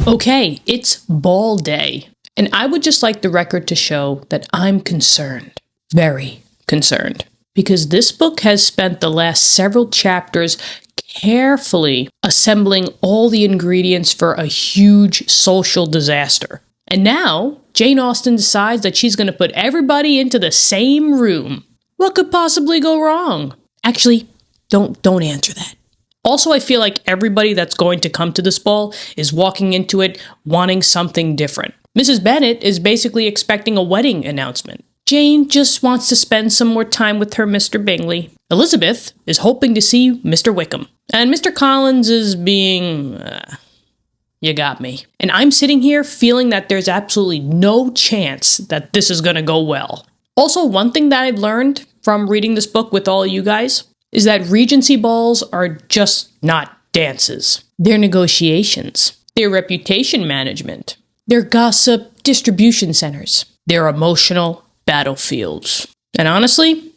Okay, it's ball day, and I would just like the record to show that I'm concerned, very concerned, because this book has spent the last several chapters carefully assembling all the ingredients for a huge social disaster. And now, Jane Austen decides that she's going to put everybody into the same room. What could possibly go wrong? Actually, don't answer that. Also, I feel like everybody that's going to come to this ball is walking into it wanting something different. Mrs. Bennet is basically expecting a wedding announcement. Jane just wants to spend some more time with her Mr. Bingley. Elizabeth is hoping to see Mr. Wickham. And Mr. Collins is being... you got me. And I'm sitting here feeling that there's absolutely no chance that this is going to go well. Also, one thing that I've learned from reading this book with all you guys is that Regency balls are just not dances. They're negotiations. They're reputation management. They're gossip distribution centers. They're emotional battlefields. And honestly,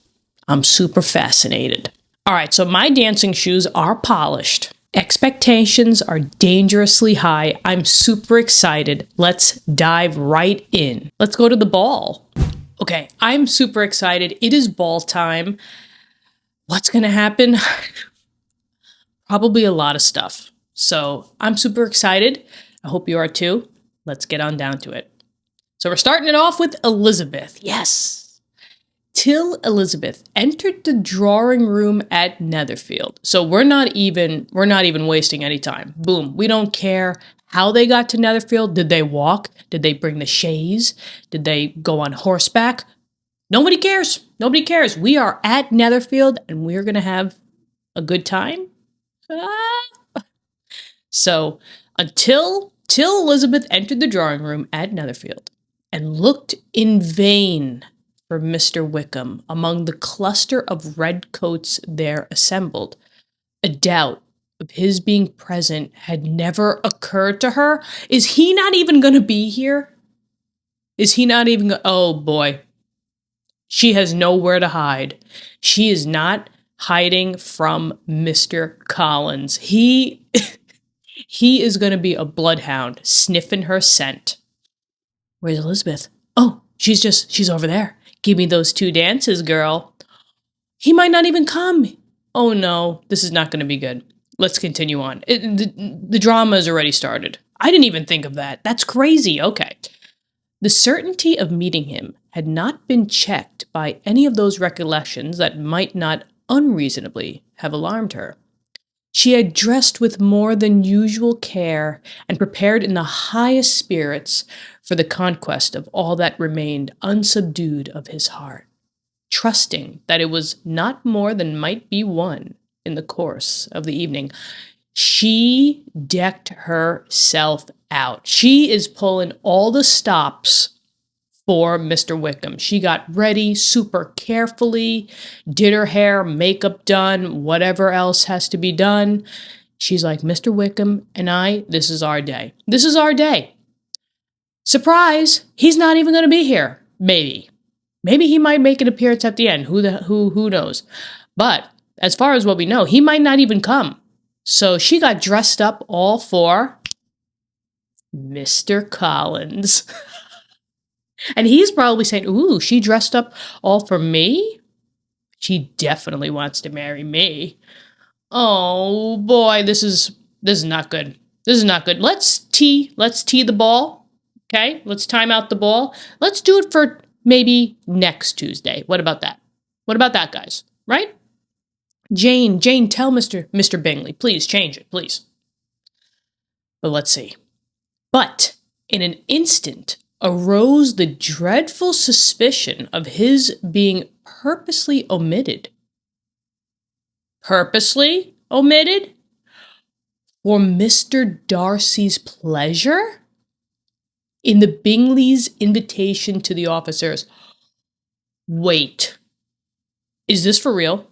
I'm super fascinated. All right, so my dancing shoes are polished. Expectations are dangerously high. I'm super excited. Let's dive right in. Let's go to the ball. Okay, I'm super excited. It is ball time. What's going to happen? Probably a lot of stuff. So I'm super excited. I hope you are too. Let's get on down to it. So we're starting it off with Elizabeth. Yes. Till Elizabeth entered the drawing room at Netherfield. So we're not even wasting any time. Boom. We don't care how they got to Netherfield. Did they walk? Did they bring the chaise? Did they go on horseback? Nobody cares. Nobody cares. We are at Netherfield and we're going to have a good time. So till Elizabeth entered the drawing room at Netherfield and looked in vain for Mr. Wickham among the cluster of red coats there assembled, a doubt of his being present had never occurred to her. Is he not even going to be here? Is he not even oh boy. She has nowhere to hide. She is not hiding from Mr. Collins. He is going to be a bloodhound sniffing her scent. Where's Elizabeth? Oh, she's over there. Give me those 2 dances, girl. He might not even come. Oh no, this is not going to be good. Let's continue on. The drama has already started. I didn't even think of that. That's crazy. Okay. The certainty of meeting him had not been checked by any of those recollections that might not unreasonably have alarmed her. She had dressed with more than usual care and prepared in the highest spirits for the conquest of all that remained unsubdued of his heart, trusting that it was not more than might be won in the course of the evening. She decked herself out. She is pulling all the stops for Mr. Wickham. She got ready super carefully, did her hair, makeup done, whatever else has to be done. She's like, Mr. Wickham and I, this is our day. This is our day. Surprise, he's not even going to be here. Maybe he might make an appearance at the end. Who knows? But as far as what we know, he might not even come. So she got dressed up all for Mr. Collins. And he's probably saying, ooh, she dressed up all for me? She definitely wants to marry me. Oh boy, this is not good. This is not good. Let's tee the ball. Okay? Let's time out the ball. Let's do it for maybe next Tuesday. What about that? What about that, guys? Right? Jane, tell Mr. Bingley, please change it, please. But let's see. But in an instant arose the dreadful suspicion of his being purposely omitted. Purposely omitted? For Mr. Darcy's pleasure? In the Bingley's invitation to the officers. Wait. Is this for real?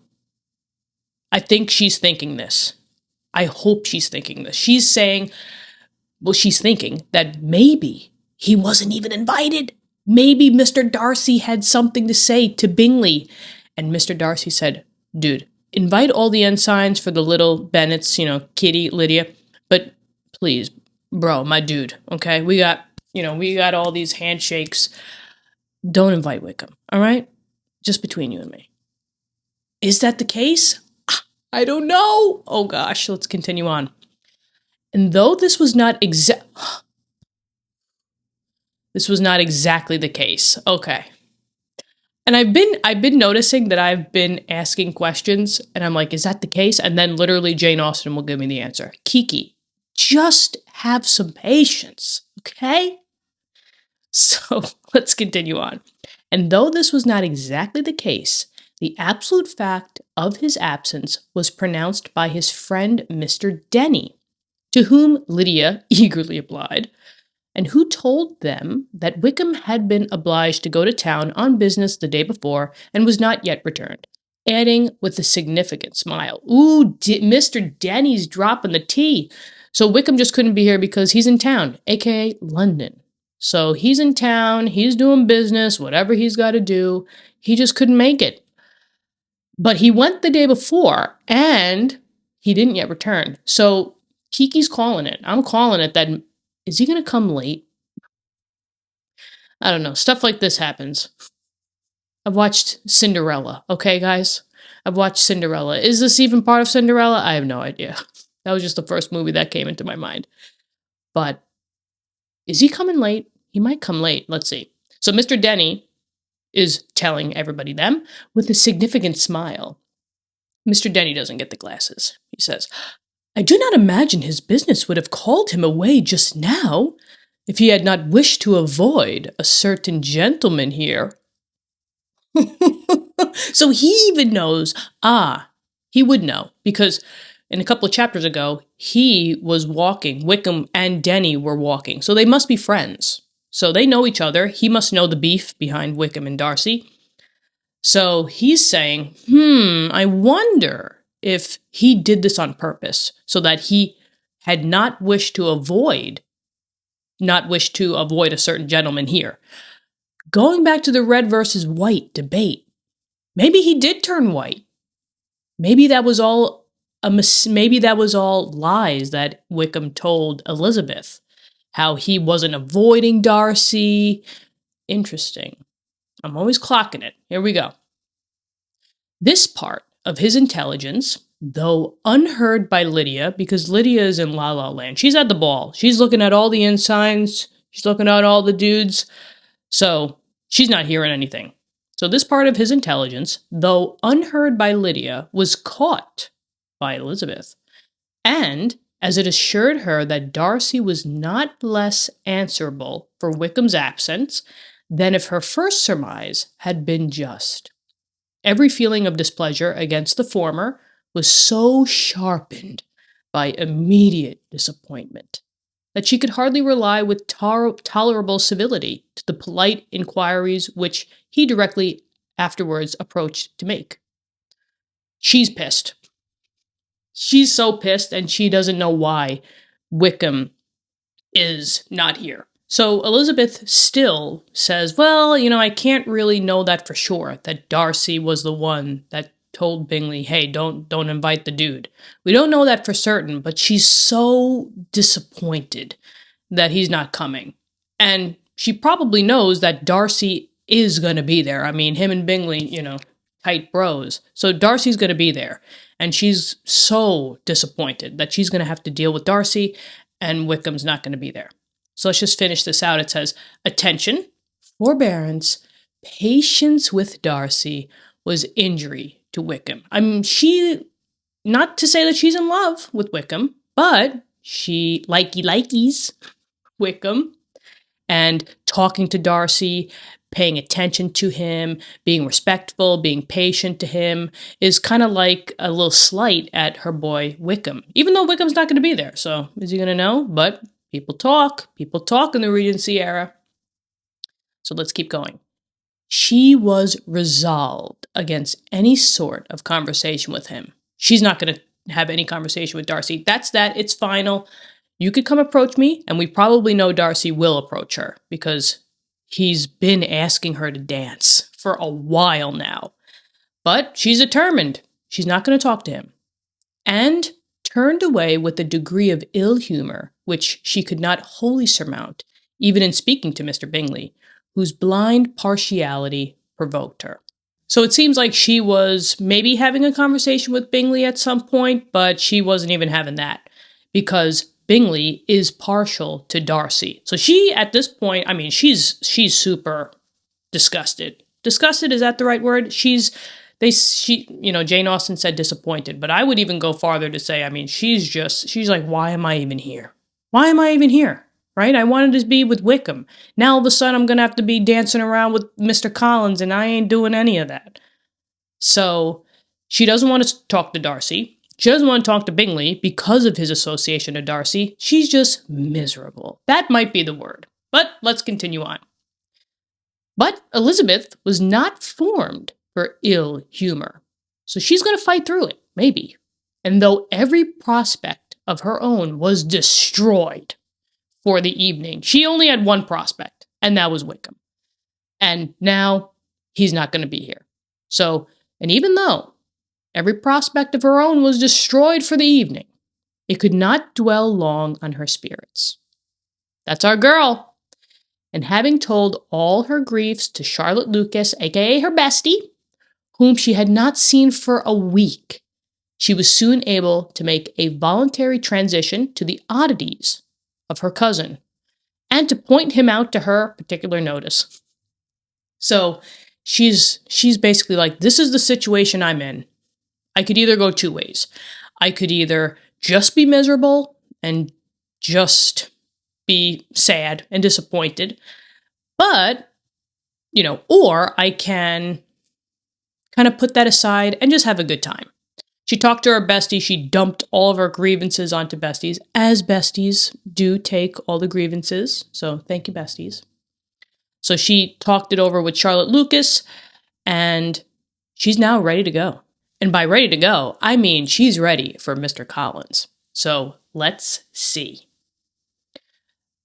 I think she's thinking this. I hope she's thinking this. She's saying, well, she's thinking that maybe he wasn't even invited. Maybe Mr. Darcy had something to say to Bingley. And Mr. Darcy said, dude, invite all the ensigns for the little Bennets, Kitty, Lydia, but please bro, my dude, okay? We got all these handshakes. Don't invite Wickham, all right? Just between you and me. Is that the case? I don't know. Oh gosh, let's continue on. And though this was not exactly the case. Okay. And I've been noticing that I've been asking questions and I'm like, is that the case? And then literally Jane Austen will give me the answer. Kiki, just have some patience, okay? So let's continue on. And though this was not exactly the case, the absolute fact of his absence was pronounced by his friend Mr. Denny, to whom Lydia eagerly applied, and who told them that Wickham had been obliged to go to town on business the day before and was not yet returned, adding with a significant smile, "Ooh, Mr. Denny's dropping the tea. So Wickham just couldn't be here because he's in town, aka London. So he's in town, he's doing business, whatever he's got to do. He just couldn't make it. But he went the day before and he didn't yet return. So Kiki's calling it. I'm calling it that. Is he going to come late? I don't know. Stuff like this happens. I've watched Cinderella, okay, guys? I've watched Cinderella. Is this even part of Cinderella? I have no idea. That was just the first movie that came into my mind. But is he coming late? He might come late. Let's see. So Mr. Denny is telling everybody them with a significant smile. Mr. Denny doesn't get the glasses. He says, I do not imagine his business would have called him away just now if he had not wished to avoid a certain gentleman here. So he even knows, he would know, because in a couple of chapters ago, he was walking, Wickham and Denny were walking, so they must be friends. So they know each other. He must know the beef behind Wickham and Darcy. So he's saying, I wonder if he did this on purpose so that he had not wished to avoid a certain gentleman here. Going back to the red versus white debate, maybe he did turn white. Maybe that was all lies that Wickham told Elizabeth, how he wasn't avoiding Darcy. Interesting. I'm always clocking it. Here we go. This part of his intelligence, though unheard by Lydia, because Lydia is in La La Land. She's at the ball. She's looking at all the ensigns. She's looking at all the dudes. So she's not hearing anything. So this part of his intelligence, though unheard by Lydia, was caught by Elizabeth. And as it assured her that Darcy was not less answerable for Wickham's absence than if her first surmise had been just. Every feeling of displeasure against the former was so sharpened by immediate disappointment that she could hardly rely with tolerable civility to the polite inquiries which he directly afterwards approached to make. She's pissed. She's so pissed, and she doesn't know why Wickham is not here. So Elizabeth still says, well, I can't really know that for sure, that Darcy was the one that told Bingley, hey, don't invite the dude. We don't know that for certain, but she's so disappointed that he's not coming. And she probably knows that Darcy is going to be there. I mean, him and Bingley, tight bros. So Darcy's going to be there. And she's so disappointed that she's going to have to deal with Darcy and Wickham's not going to be there. So let's just finish this out. It says, attention, forbearance, patience with Darcy was injury to Wickham. Not to say that she's in love with Wickham, but she likes Wickham and talking to Darcy, paying attention to him, being respectful, being patient to him is kind of like a little slight at her boy Wickham, even though Wickham's not going to be there. So is he going to know? But people talk in the Regency era. So let's keep going. She was resolved against any sort of conversation with him. She's not going to have any conversation with Darcy. That's that. It's final. You could come approach me, and we probably know Darcy will approach her because he's been asking her to dance for a while now. But she's determined. She's not going to talk to him. And turned away with a degree of ill humor which she could not wholly surmount, even in speaking to Mr. Bingley, whose blind partiality provoked her. So it seems like she was maybe having a conversation with Bingley at some point, but she wasn't even having that because Bingley is partial to Darcy. So she, at this point, I mean, she's super disgusted. Disgusted, is that the right word? Jane Austen said disappointed, but I would even go farther to say, I mean, she's like, why am I even here? Why am I even here? Right? I wanted to be with Wickham. Now all of a sudden I'm going to have to be dancing around with Mr. Collins and I ain't doing any of that. So she doesn't want to talk to Darcy. She doesn't want to talk to Bingley because of his association to Darcy. She's just miserable. That might be the word. But let's continue on. But Elizabeth was not formed for ill humor. So she's going to fight through it, maybe. And though every prospect of her own was destroyed for the evening, she only had one prospect, and that was Wickham. And now he's not going to be here. So, and even though every prospect of her own was destroyed for the evening, it could not dwell long on her spirits. That's our girl. And having told all her griefs to Charlotte Lucas, aka her bestie, whom she had not seen for a week, she was soon able to make a voluntary transition to the oddities of her cousin and to point him out to her particular notice. So she's basically like, this is the situation I'm in. I could either go two ways. I could either just be miserable and just be sad and disappointed, but, or I can kind of put that aside and just have a good time. She talked to her bestie. She dumped all of her grievances onto besties, as besties do take all the grievances. So thank you, besties. So she talked it over with Charlotte Lucas, and she's now ready to go. And by ready to go, I mean she's ready for Mr. Collins. So let's see.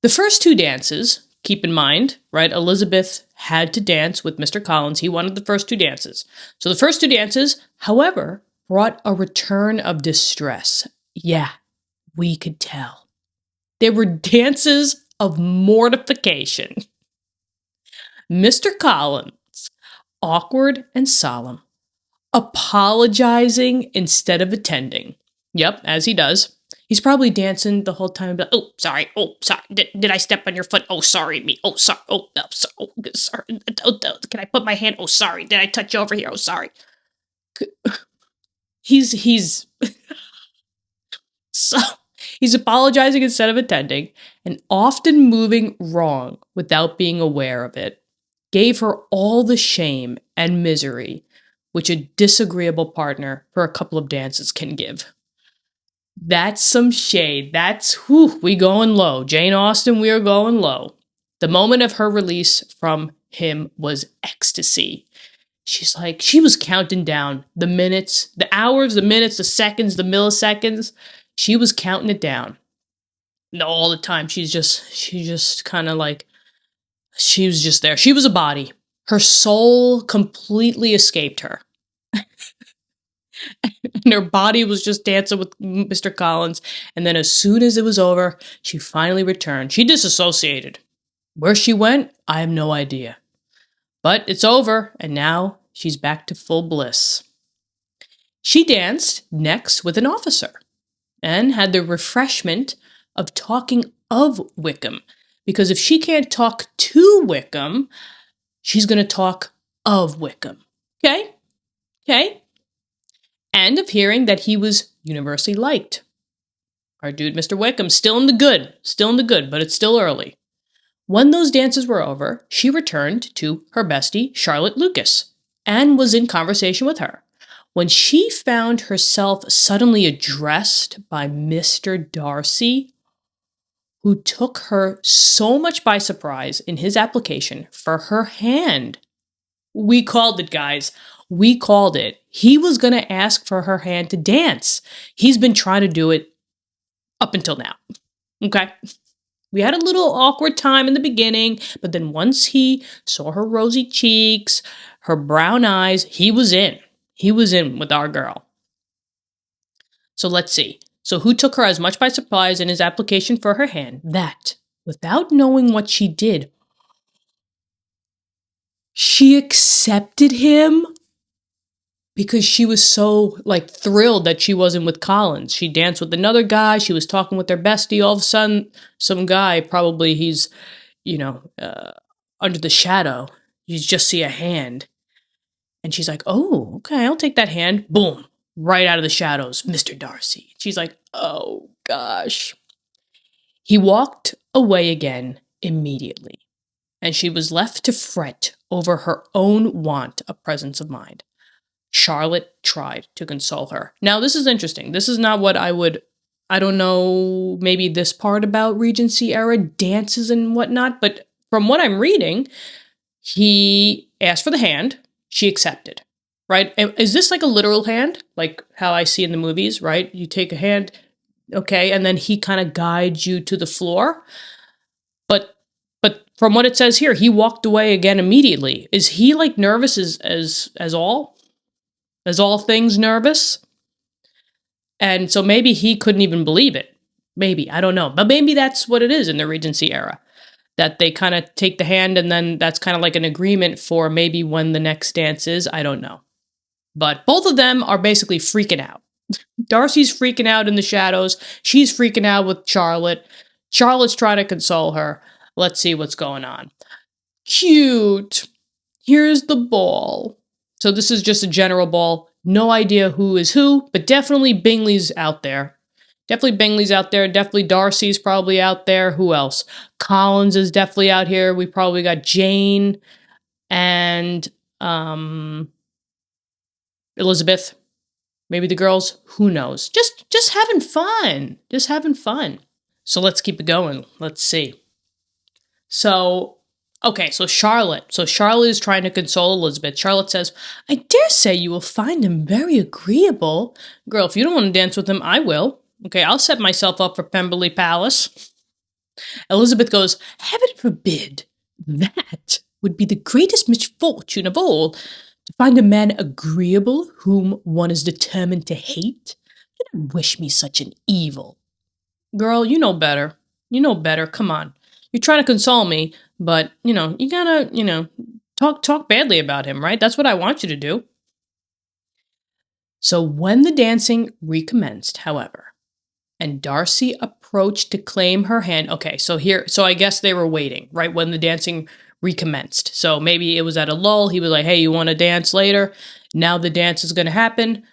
The first two dances, keep in mind, right? Elizabeth had to dance with Mr. Collins. He wanted the first two dances. So the first two dances, however, brought a return of distress. Yeah, we could tell. They were dances of mortification. Mr. Collins, awkward and solemn, apologizing instead of attending. Yep, as he does. He's probably dancing the whole time. Like, oh, sorry. Did I step on your foot? Oh, sorry, me. Oh, sorry. Oh, no, sorry. Oh, sorry. Can I put my hand? Oh, sorry. Did I touch you over here? Oh, sorry. He's so he's apologizing instead of attending and often moving wrong without being aware of it. Gave her all the shame and misery which a disagreeable partner for a couple of dances can give. That's some shade. We going low. Jane Austen, we are going low. The moment of her release from him was ecstasy. She was counting down the minutes, the hours, the minutes, the seconds, the milliseconds. She was counting it down. All the time. She just kind of like, she was just there. She was a body. Her soul completely escaped her. And her body was just dancing with Mr. Collins. And then as soon as it was over, she finally returned. She disassociated. Where she went, I have no idea. But it's over, and now she's back to full bliss. She danced next with an officer and had the refreshment of talking of Wickham. Because if she can't talk to Wickham, she's going to talk of Wickham. Okay? And of hearing that he was universally liked. Our dude, Mr. Wickham, still in the good, but it's still early. When those dances were over, she returned to her bestie, Charlotte Lucas, and was in conversation with her. When she found herself suddenly addressed by Mr. Darcy, who took her so much by surprise in his application for her hand. We called it, guys. We called it. He was going to ask for her hand to dance. He's been trying to do it up until now. Okay? We had a little awkward time in the beginning, but then once he saw her rosy cheeks, her brown eyes, he was in. He was in with our girl. So let's see. So who took her as much by surprise in his application for her hand that, without knowing what she did, she accepted him because she was so like thrilled that she wasn't with Collins. She danced with another guy. She was talking with their bestie. All of a sudden, some guy, probably he's, under the shadow. You just see a hand. And she's like, oh, okay, I'll take that hand. Boom. Right out of the shadows, Mr. Darcy. She's like, oh, gosh. He walked away again immediately, and she was left to fret over her own want of presence of mind. Charlotte tried to console her. Now, this is interesting. This is not what I don't know, maybe this part about Regency era dances and whatnot, but from what I'm reading, he asked for the hand. She accepted, right? Is this like a literal hand? Like how I see in the movies, right? You take a hand, okay, and then he kind of guides you to the floor. But from what it says here, he walked away again immediately. Is he like nervous as all things nervous? And so maybe he couldn't even believe it. Maybe, I don't know. But maybe that's what it is in the Regency era. That they kind of take the hand and then that's kind of like an agreement for maybe when the next dance is. I don't know. But both of them are basically freaking out. Darcy's freaking out in the shadows. She's freaking out with Charlotte. Charlotte's trying to console her. Let's see what's going on. Cute. Here's the ball. So this is just a general ball. No idea who is who, but definitely Bingley's out there. Definitely Bingley's out there. Definitely Darcy's probably out there. Who else? Collins is definitely out here. We probably got Jane and Elizabeth. Maybe the girls. Who knows? Just having fun. Just having fun. So let's keep it going. Let's see. So Charlotte. So Charlotte is trying to console Elizabeth. Charlotte says, I dare say you will find him very agreeable. Girl, if you don't want to dance with him, I will. Okay, I'll set myself up for Pemberley Palace. Elizabeth goes, heaven forbid. That would be the greatest misfortune of all, to find a man agreeable whom one is determined to hate. Do not wish me such an evil. Girl, you know better. You know better. Come on. You're trying to console me, but, you gotta, talk badly about him, right? That's what I want you to do. So when the dancing recommenced, however, and Darcy approached to claim her hand. Okay, so I guess they were waiting, right, when the dancing recommenced. So maybe it was at a lull. He was like, hey, you want to dance later? Now the dance is going to happen.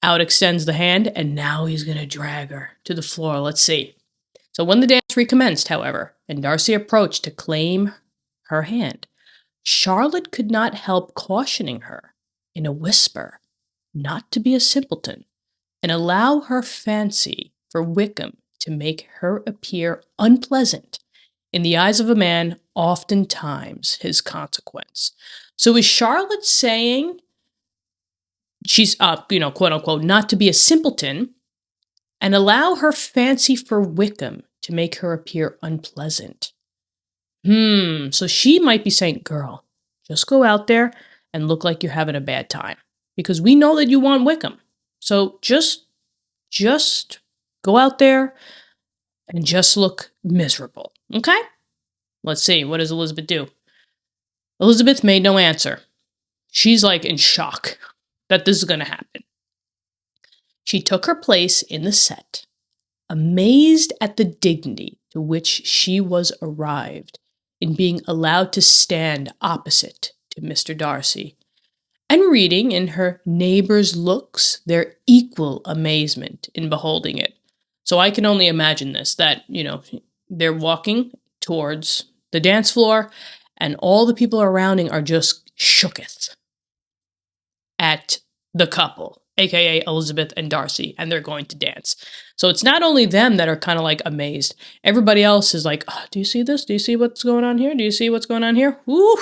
Out extends the hand, and now he's going to drag her to the floor. Let's see. So when the dance recommenced, however, and Darcy approached to claim her hand, Charlotte could not help cautioning her in a whisper not to be a simpleton and allow her fancy for Wickham to make her appear unpleasant in the eyes of a man, oftentimes his consequence. So is Charlotte saying she's, quote unquote, not to be a simpleton and allow her fancy for Wickham to make her appear unpleasant? So she might be saying, girl, just go out there and look like you're having a bad time because we know that you want Wickham. So just go out there and just look miserable. Okay? Let's see. What does Elizabeth do? Elizabeth made no answer. She's like in shock that this is going to happen. She took her place in the set, amazed at the dignity to which she was arrived in being allowed to stand opposite to Mr. Darcy, and reading in her neighbors' looks their equal amazement in beholding it. So I can only imagine this, that, they're walking towards the dance floor and all the people around are just shooketh at the couple, aka Elizabeth and Darcy, and they're going to dance. So it's not only them that are kind of like amazed. Everybody else is like, oh, do you see this? Do you see what's going on here? Do you see what's going on here? Woo!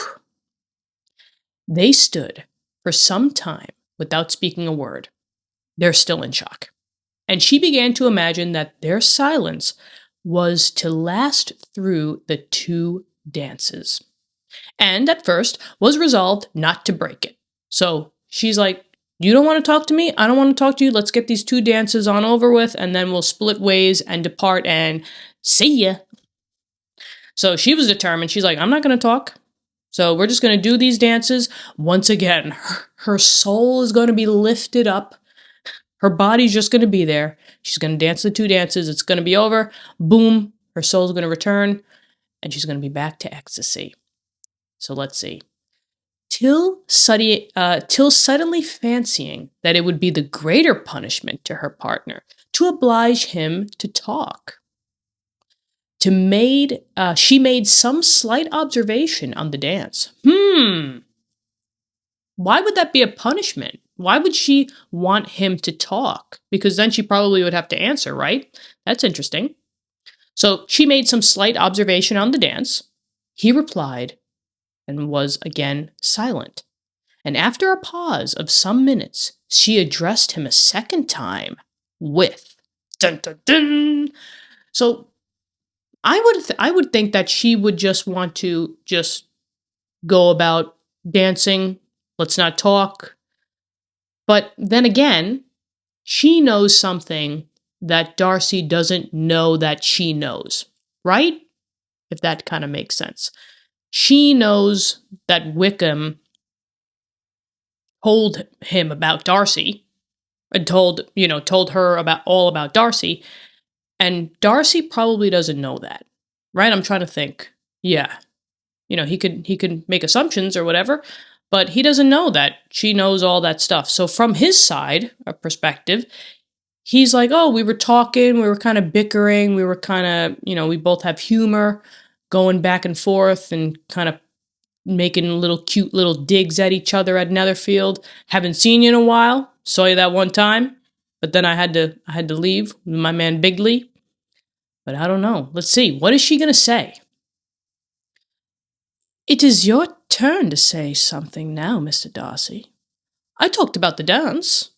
They stood for some time without speaking a word. They're still in shock. And she began to imagine that their silence was to last through the 2 dances. And at first was resolved not to break it. So she's like, You don't want to talk to me? I don't want to talk to you. Let's get these 2 dances on over with, and then we'll split ways and depart and see ya. So she was determined. She's like, I'm not going to talk. So we're just going to do these dances. Once again, her soul is going to be lifted up. Her body's just going to be there. She's going to dance the 2 dances. It's going to be over. Boom. Her soul's going to return, and she's going to be back to ecstasy. So let's see. Till suddenly fancying that it would be the greater punishment to her partner to oblige him to talk. She made some slight observation on the dance. Why would that be a punishment? Why would she want him to talk? Because then she probably would have to answer, right? That's interesting. So she made some slight observation on the dance. He replied and was again silent. And after a pause of some minutes, she addressed him a second time with dun dun dun. So I would think that she would just want to just go about dancing. Let's not talk. But then again, she knows something that Darcy doesn't know that she knows, right? If that kind of makes sense. She knows that Wickham told him about Darcy and told her about Darcy, and Darcy probably doesn't know that, right? I'm trying to think. Yeah. He could make assumptions or whatever, but he doesn't know that she knows all that stuff. So from his side of perspective, he's like, oh, we were talking, we were kind of bickering, we were kind of, we both have humor going back and forth and kind of making cute little digs at each other at Netherfield. Haven't seen you in a while. Saw you that one time, but then I had to leave with my man Bigley. But I don't know. Let's see. What is she going to say? It is your turn to say something now, Mr. Darcy. I talked about the dance,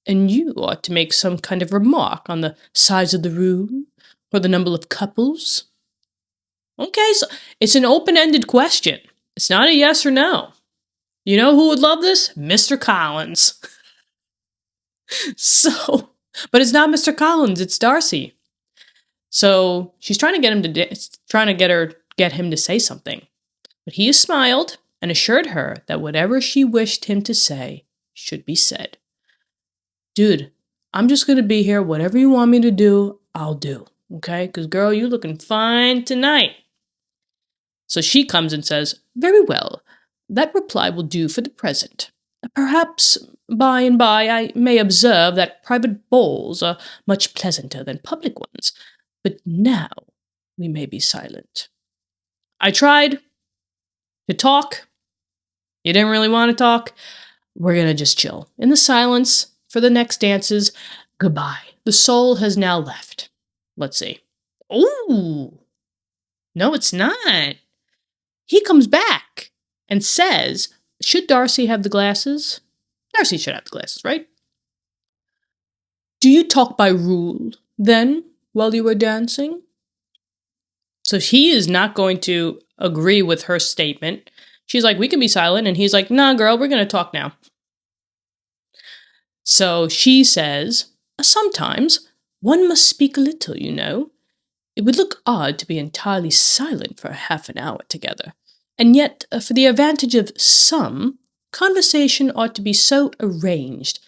and you ought to make some kind of remark on the size of the room or the number of couples. Okay, so it's an open-ended question. It's not a yes or no. You know who would love this? Mr. Collins. But it's not Mr. Collins, it's Darcy. So she's trying to get him to say something. But he smiled and assured her that whatever she wished him to say should be said. Dude, I'm just going to be here. Whatever you want me to do, I'll do. Okay? Because, girl, you're looking fine tonight. So she comes and says, very well, that reply will do for the present. Perhaps by and by I may observe that private balls are much pleasanter than public ones. But now we may be silent. I tried to talk. You didn't really want to talk. We're going to just chill in the silence for the next dances. Goodbye. The soul has now left. Let's see. Ooh. No, it's not. He comes back and says, should Darcy have the glasses? Darcy should have the glasses, right? Do you talk by rule, then, while you were dancing? So he is not going to agree with her statement. She's like, we can be silent. And he's like, nah, girl, we're going to talk now. So she says, sometimes one must speak a little, you know. It would look odd to be entirely silent for half an hour together. And yet, for the advantage of some, conversation ought to be so arranged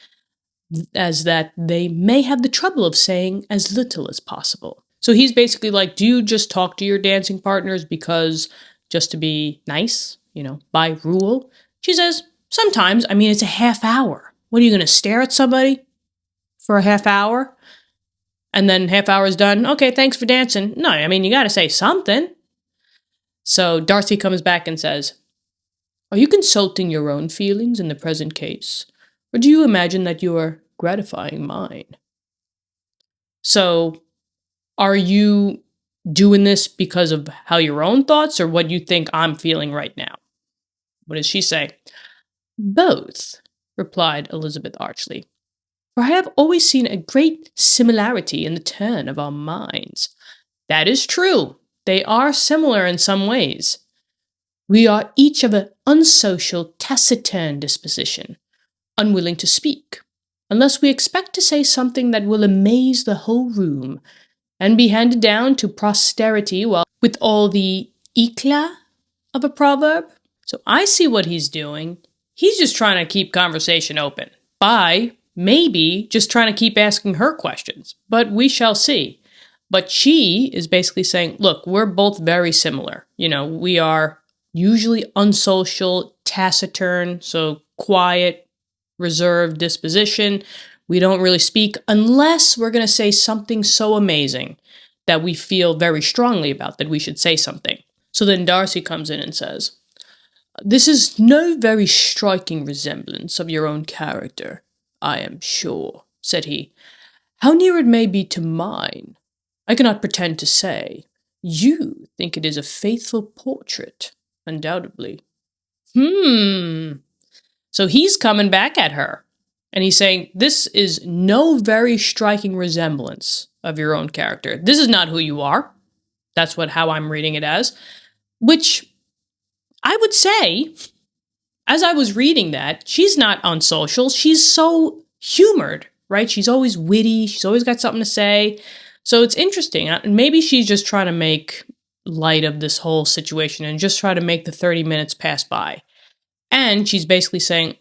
as that they may have the trouble of saying as little as possible. So he's basically like, do you just talk to your dancing partners because just to be nice, by rule? She says, sometimes. I mean, it's a half hour. What are you going to stare at somebody for a half hour? And then half hour's done. Okay, thanks for dancing. No, I mean, you got to say something. So Darcy comes back and says, are you consulting your own feelings in the present case? Or do you imagine that you are gratifying mine? So are you doing this because of how your own thoughts or what you think I'm feeling right now? What does she say? Both, replied Elizabeth archly. For I have always seen a great similarity in the turn of our minds. That is true. They are similar in some ways. We are each of an unsocial, taciturn disposition, unwilling to speak, unless we expect to say something that will amaze the whole room and be handed down to posterity with all the eclat of a proverb. So I see what he's doing. He's just trying to keep conversation open by maybe just trying to keep asking her questions, but we shall see. But she is basically saying, look, we're both very similar. We are usually unsocial, taciturn, so quiet, reserved disposition. We don't really speak unless we're going to say something so amazing that we feel very strongly about that we should say something. So then Darcy comes in and says, "This is no very striking resemblance of your own character, I am sure," said he. "How near it may be to mine, I cannot pretend to say. You think it is a faithful portrait, undoubtedly." So he's coming back at her. And he's saying, this is no very striking resemblance of your own character. This is not who you are. That's how I'm reading it as. Which I would say, as I was reading that, she's not unsocial. She's so humored, right? She's always witty. She's always got something to say. So it's interesting. Maybe she's just trying to make light of this whole situation and just try to make the 30 minutes pass by. And she's basically saying,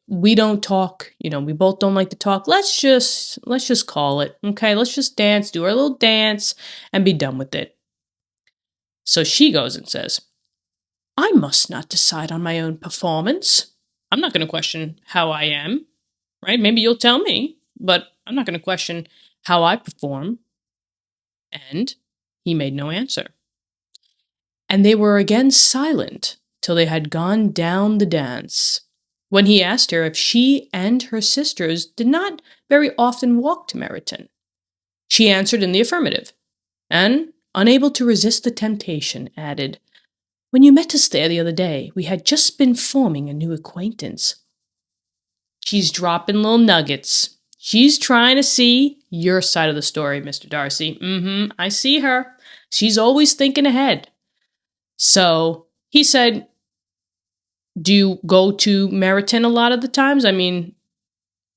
we don't talk, we both don't like to talk. Let's just call it. Okay, let's just dance, do our little dance, and be done with it. So she goes and says, "I must not decide on my own performance. I'm not going to question how I am, right? Maybe you'll tell me, but I'm not going to question how I perform." And he made no answer. And they were again silent till they had gone down the dance, when he asked her if she and her sisters did not very often walk to Meryton. She answered in the affirmative, and, unable to resist the temptation, added, "When you met us there the other day, we had just been forming a new acquaintance." She's dropping little nuggets. She's trying to see your side of the story, Mr. Darcy. I see her. She's always thinking ahead. So he said, "Do you go to Meryton a lot of the times?" I mean,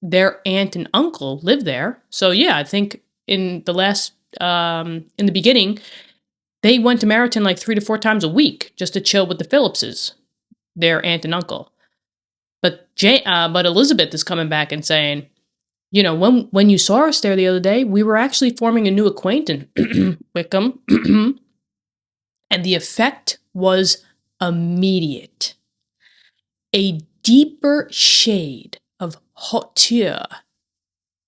their aunt and uncle live there. So yeah, I think in the beginning, they went to Meryton like 3 to 4 times a week just to chill with the Phillipses, their aunt and uncle. But Elizabeth is coming back and saying, when you saw us there the other day, we were actually forming a new acquaintance, Wickham, and the effect was immediate. A deeper shade of hauteur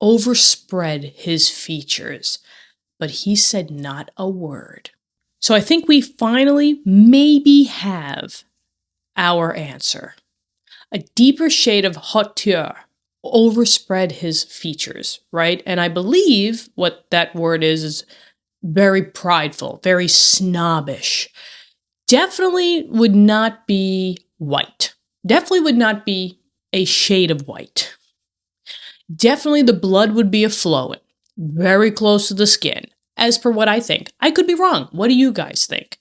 overspread his features, but he said not a word. So I think we finally maybe have our answer. A deeper shade of hauteur overspread his features, right? And I believe what that word is very prideful, very snobbish. Definitely would not be white. Definitely would not be a shade of white. Definitely the blood would be a-flowing, very close to the skin, as per what I think. I could be wrong. What do you guys think?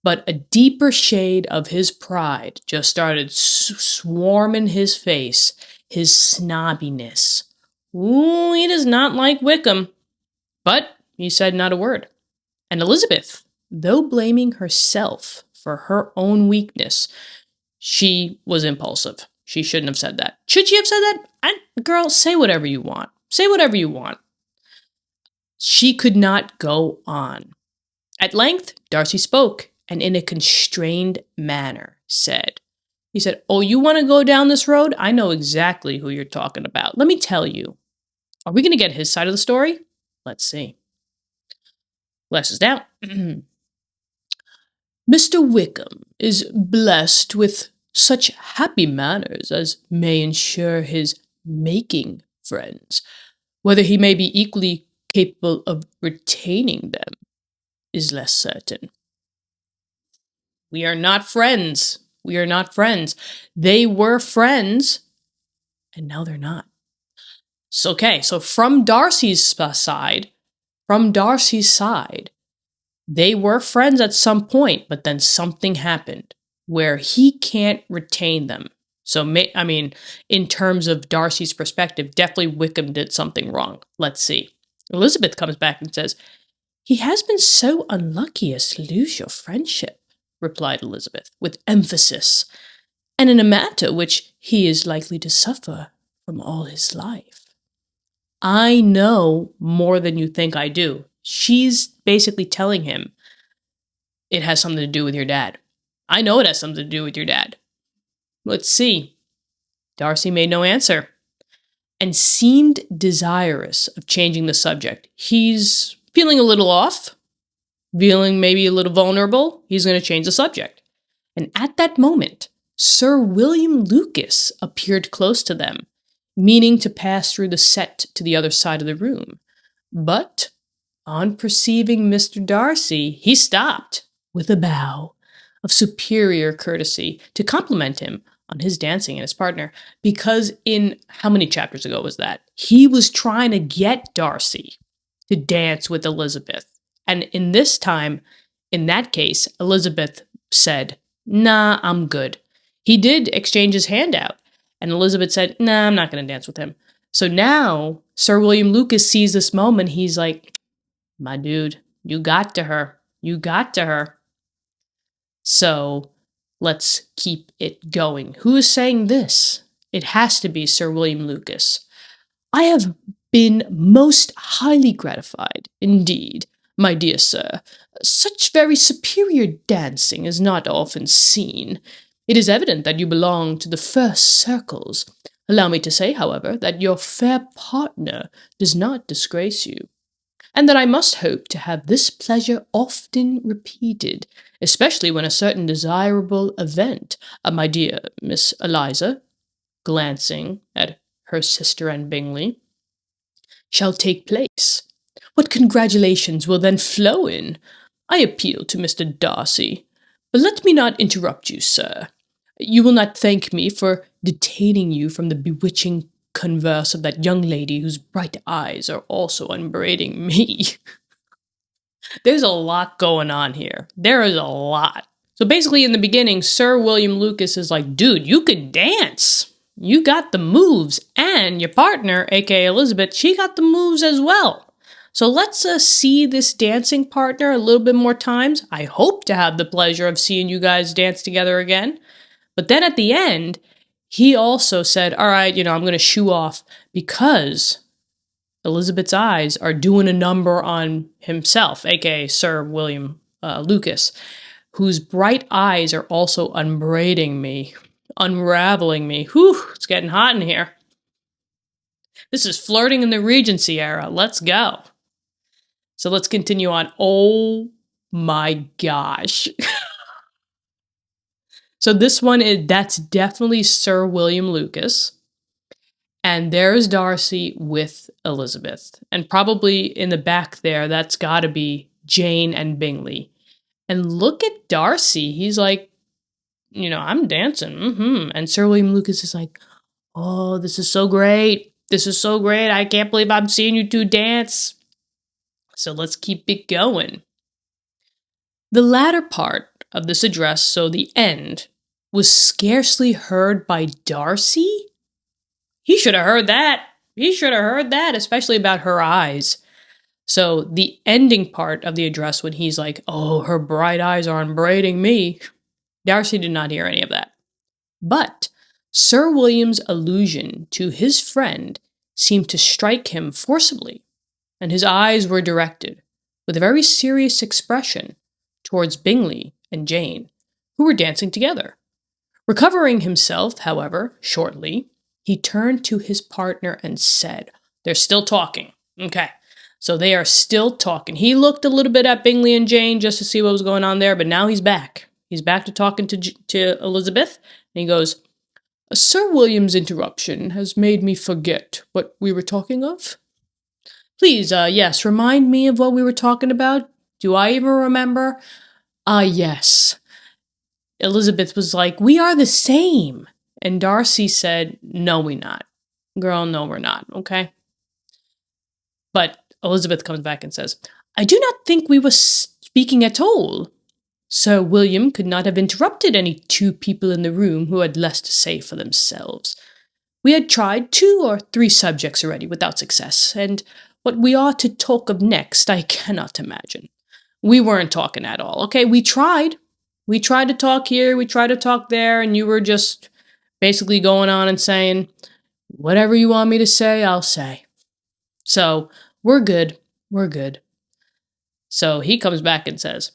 But a deeper shade of his pride just started swarming his face, his snobbiness. Ooh, he does not like Wickham. But he said not a word. And Elizabeth, though blaming herself for her own weakness, she was impulsive. She shouldn't have said that. Should she have said that? Girl, say whatever you want. Say whatever you want. She could not go on. At length, Darcy spoke, and in a constrained manner he said, "Oh, you want to go down this road? I know exactly who you're talking about. Let me tell you. Are we going to get his side of the story? Let's see." Glasses down. "Mr. Wickham is blessed with such happy manners as may ensure his making friends. Whether he may be equally capable of retaining them is less certain." We are not friends. We are not friends. They were friends, and now they're not. So, okay, so from Darcy's side, they were friends at some point, but then something happened where he can't retain them. So, in terms of Darcy's perspective, definitely Wickham did something wrong. Let's see. Elizabeth comes back and says, "He has been so unlucky as to lose your friendship," replied Elizabeth, with emphasis, "and in a matter which he is likely to suffer from all his life." I know more than you think I do. She's basically telling him it has something to do with your dad. I know it has something to do with your dad. Let's see. Darcy made no answer and seemed desirous of changing the subject. He's feeling a little off, feeling maybe a little vulnerable. He's going to change the subject. And at that moment, Sir William Lucas appeared close to them, meaning to pass through the set to the other side of the room. But on perceiving Mr. Darcy, he stopped with a bow of superior courtesy to compliment him on his dancing and his partner, because in how many chapters ago was that? He was trying to get Darcy to dance with Elizabeth. And in this time, in that case, Elizabeth said, "Nah, I'm good." He did exchange his hand out, and Elizabeth said, "Nah, I'm not going to dance with him." So now Sir William Lucas sees this moment. He's like, "My dude, you got to her. You got to her." So let's keep it going. Who is saying this? It has to be Sir William Lucas. "I have been most highly gratified, indeed, my dear sir. Such very superior dancing is not often seen. It is evident that you belong to the first circles. Allow me to say, however, that your fair partner does not disgrace you, and that I must hope to have this pleasure often repeated, especially when a certain desirable event, my dear Miss Eliza," glancing at her sister and Bingley, "shall take place. What congratulations will then flow in! I appeal to Mr. Darcy. But let me not interrupt you, sir. You will not thank me for detaining you from the bewitching converse of that young lady whose bright eyes are also upbraiding me." There's a lot going on here. There is a lot. So basically, in the beginning, Sir William Lucas is like, "Dude, you could dance. You got the moves." And your partner, aka Elizabeth, she got the moves as well. So let's see this dancing partner a little bit more times. I hope to have the pleasure of seeing you guys dance together again. But then at the end, he also said, "All right, I'm going to shoo off," because Elizabeth's eyes are doing a number on himself, aka Sir William Lucas, whose bright eyes are also unbraiding me, unraveling me. Whew, it's getting hot in here. This is flirting in the Regency era. Let's go. So let's continue on. Oh my gosh. So this one that's definitely Sir William Lucas. And there's Darcy with Elizabeth. And probably in the back there, that's got to be Jane and Bingley. And look at Darcy. He's like, "I'm dancing." And Sir William Lucas is like, "Oh, this is so great. This is so great. I can't believe I'm seeing you two dance." So let's keep it going. The latter part of this address, so the end, was scarcely heard by Darcy. He should have heard that. He should have heard that, especially about her eyes. So the ending part of the address, when he's like, "Oh, her bright eyes are unbraiding me," Darcy did not hear any of that. But Sir William's allusion to his friend seemed to strike him forcibly, and his eyes were directed, with a very serious expression, towards Bingley and Jane, who were dancing together. Recovering himself, however, shortly, he turned to his partner and said, "They're still talking." Okay, so they are still talking. He looked a little bit at Bingley and Jane just to see what was going on there, but now he's back. He's back to talking to Elizabeth, and he goes, "Sir William's interruption has made me forget what we were talking of. Please, yes, remind me of what we were talking about. Do I even remember?" Yes. Elizabeth was like, "We are the same." And Darcy said, "No, we not. Girl, no, we're not, okay?" But Elizabeth comes back and says, "I do not think we were speaking at all." Sir William could not have interrupted any two people in the room who had less to say for themselves. We had tried 2 or 3 subjects already without success, and what we are to talk of next I cannot imagine. We weren't talking at all, okay? We tried. We tried to talk here, we tried to talk there, and you were just basically going on and saying, whatever you want me to say, I'll say. So, we're good. We're good. So he comes back and says,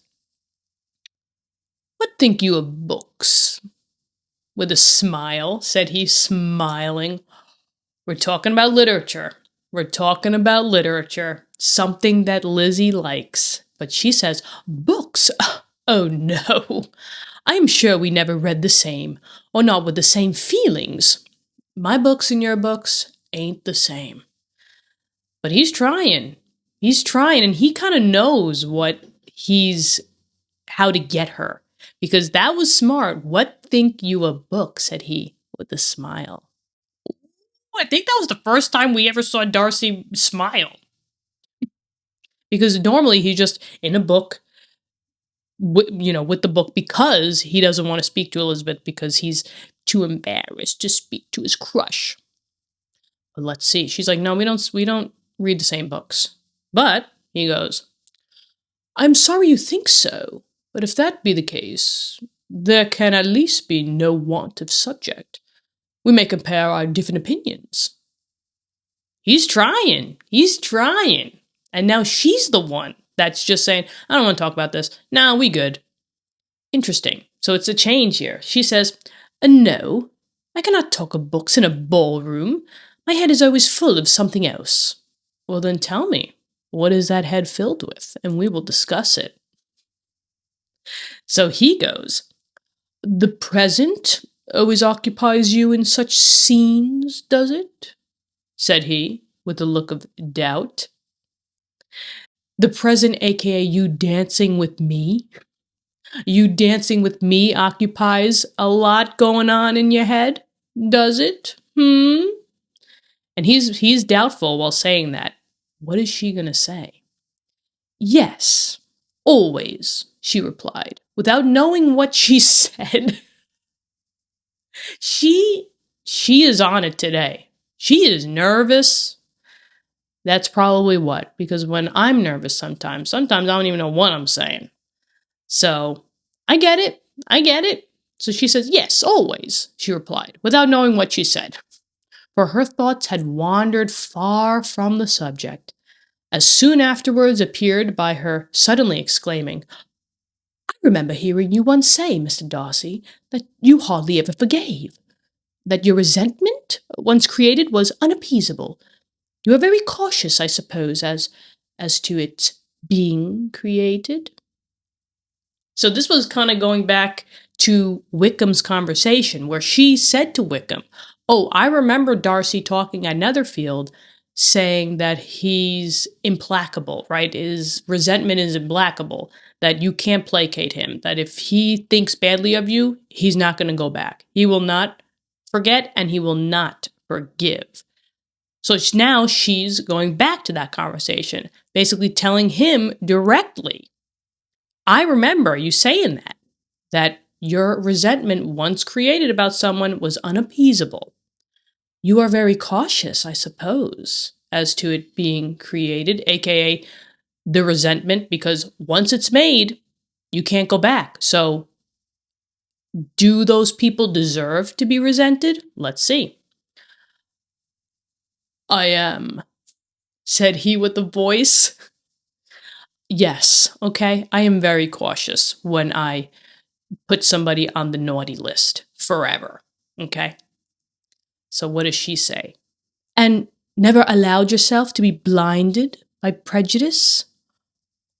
what think you of books? With a smile, said he, smiling. We're talking about literature. We're talking about literature. Something that Lizzie likes. But she says, books? Oh no. I am sure we never read the same, or not with the same feelings. My books and your books ain't the same. But he's trying. He's trying, and he kind of knows how to get her. Because that was smart. What think you of books? Said he, with a smile. I think that was the first time we ever saw Darcy smile. Because normally he's just in a book, with the book, because he doesn't want to speak to Elizabeth because he's too embarrassed to speak to his crush. But let's see. She's like, no, we don't read the same books. But he goes, I'm sorry you think so, but if that be the case, there can at least be no want of subject. We may compare our different opinions. He's trying. He's trying. And now she's the one that's just saying, I don't want to talk about this. Nah, we good. Interesting. So it's a change here. She says, no, I cannot talk of books in a ballroom. My head is always full of something else. Well, then tell me, what is that head filled with? And we will discuss it. So he goes, the present always occupies you in such scenes, does it? Said he, with a look of doubt. The present, aka you dancing with me? You dancing with me occupies a lot going on in your head, does it? And he's doubtful while saying that. What is she going to say? Yes, always, she replied, without knowing what she said. She is on it today. She is nervous. That's probably what, because when I'm nervous sometimes I don't even know what I'm saying. So, I get it. So she says, yes, always, she replied, without knowing what she said. For her thoughts had wandered far from the subject, as soon afterwards appeared by her suddenly exclaiming, I remember hearing you once say, Mr. Darcy, that you hardly ever forgave, that your resentment, once created, was unappeasable. You are very cautious, I suppose, as to its being created. So this was kind of going back to Wickham's conversation, where she said to Wickham, oh, I remember Darcy talking at Netherfield, saying that he's implacable, right? His resentment is implacable, that you can't placate him, that if he thinks badly of you, he's not going to go back. He will not forget, and he will not forgive. So now she's going back to that conversation, basically telling him directly, I remember you saying that your resentment once created about someone was unappeasable. You are very cautious, I suppose, as to it being created, aka the resentment, because once it's made, you can't go back. So, do those people deserve to be resented? Let's see. I am, said he with a voice. Yes, okay, I am very cautious when I put somebody on the naughty list forever, okay? So what does she say? And never allowed yourself to be blinded by prejudice?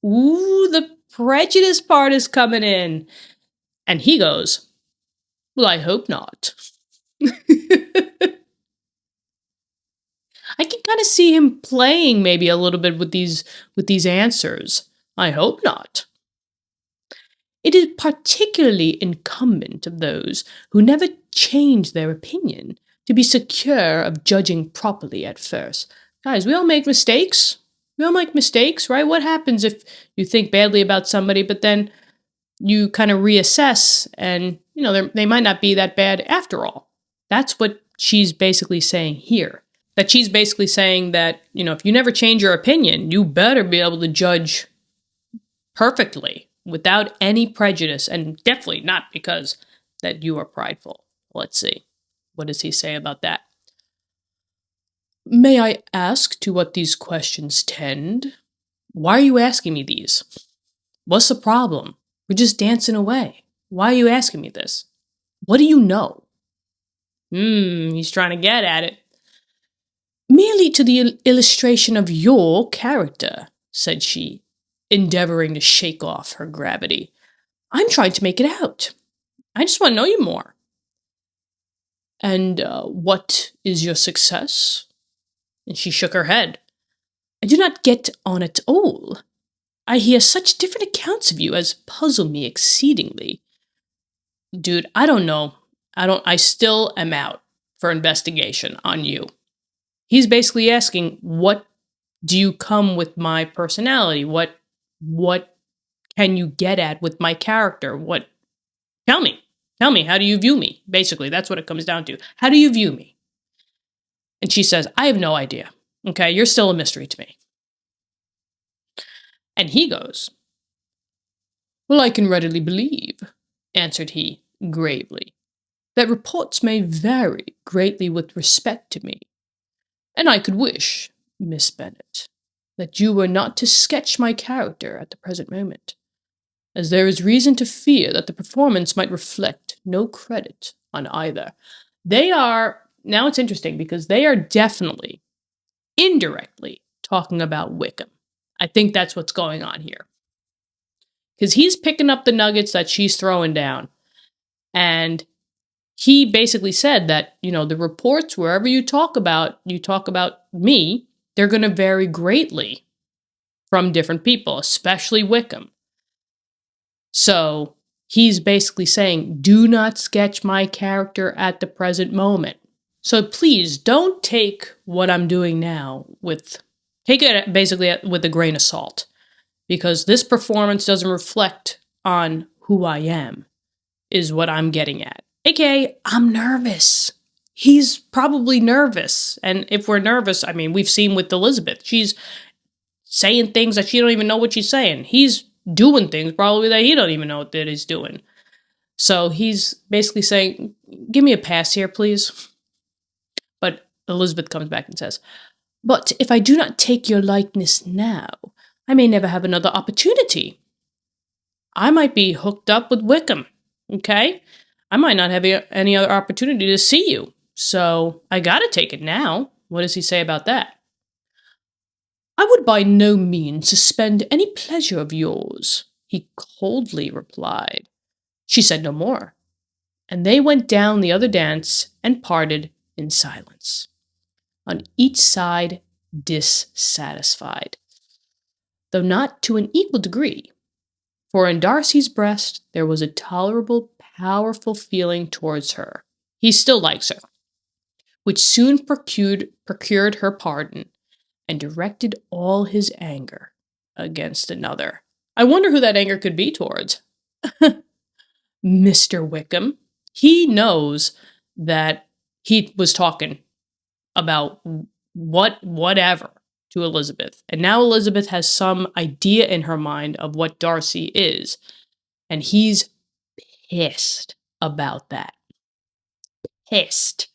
Ooh, the prejudice part is coming in. And he goes, well, I hope not. I can kind of see him playing maybe a little bit with these answers. I hope not. It is particularly incumbent of those who never change their opinion to be secure of judging properly at first. Guys, we all make mistakes. We all make mistakes, right? What happens if you think badly about somebody, but then you kind of reassess and, they might not be that bad after all. That's what she's basically saying here. That she's basically saying that, if you never change your opinion, you better be able to judge perfectly without any prejudice, and definitely not because that you are prideful. Let's see. What does he say about that? May I ask to what these questions tend? Why are you asking me these? What's the problem? We're just dancing away. Why are you asking me this? What do you know? He's trying to get at it. Merely to the illustration of your character, said she, endeavoring to shake off her gravity. I'm trying to make it out. I just want to know you more. And what is your success? And she shook her head. I do not get on at all. I hear such different accounts of you as puzzle me exceedingly. Dude, I don't know. I still am out for investigation on you. He's basically asking, what do you come with my personality? What can you get at with my character? Tell me, how do you view me? Basically, that's what it comes down to. How do you view me? And she says, I have no idea. Okay, you're still a mystery to me. And he goes, well, I can readily believe, answered he, gravely, that reports may vary greatly with respect to me. And I could wish, Miss Bennet, that you were not to sketch my character at the present moment, as there is reason to fear that the performance might reflect no credit on either. Now it's interesting because they are definitely, indirectly, talking about Wickham. I think that's what's going on here. Because he's picking up the nuggets that she's throwing down. And he basically said that, the reports, wherever you talk about me, they're going to vary greatly from different people, especially Wickham. So he's basically saying, do not sketch my character at the present moment. So please don't take what I'm doing now take it basically with a grain of salt, because this performance doesn't reflect on who I am, is what I'm getting at. AKA, I'm nervous. He's probably nervous. And if we're nervous, we've seen with Elizabeth, she's saying things that she don't even know what she's saying. He's doing things probably that he don't even know that he's doing. So he's basically saying, give me a pass here, please. But Elizabeth comes back and says, but if I do not take your likeness now, I may never have another opportunity. I might be hooked up with Wickham, okay? I might not have any other opportunity to see you. So I gotta take it now. What does he say about that? I would by no means suspend any pleasure of yours, he coldly replied. She said no more, and they went down the other dance and parted in silence, on each side dissatisfied, though not to an equal degree, for in Darcy's breast there was a tolerable, powerful feeling towards her. He still likes her, which soon procured her pardon, and directed all his anger against another. I wonder who that anger could be towards. Mr. Wickham. He knows that he was talking about whatever to Elizabeth. And now Elizabeth has some idea in her mind of what Darcy is. And he's pissed about that. Pissed.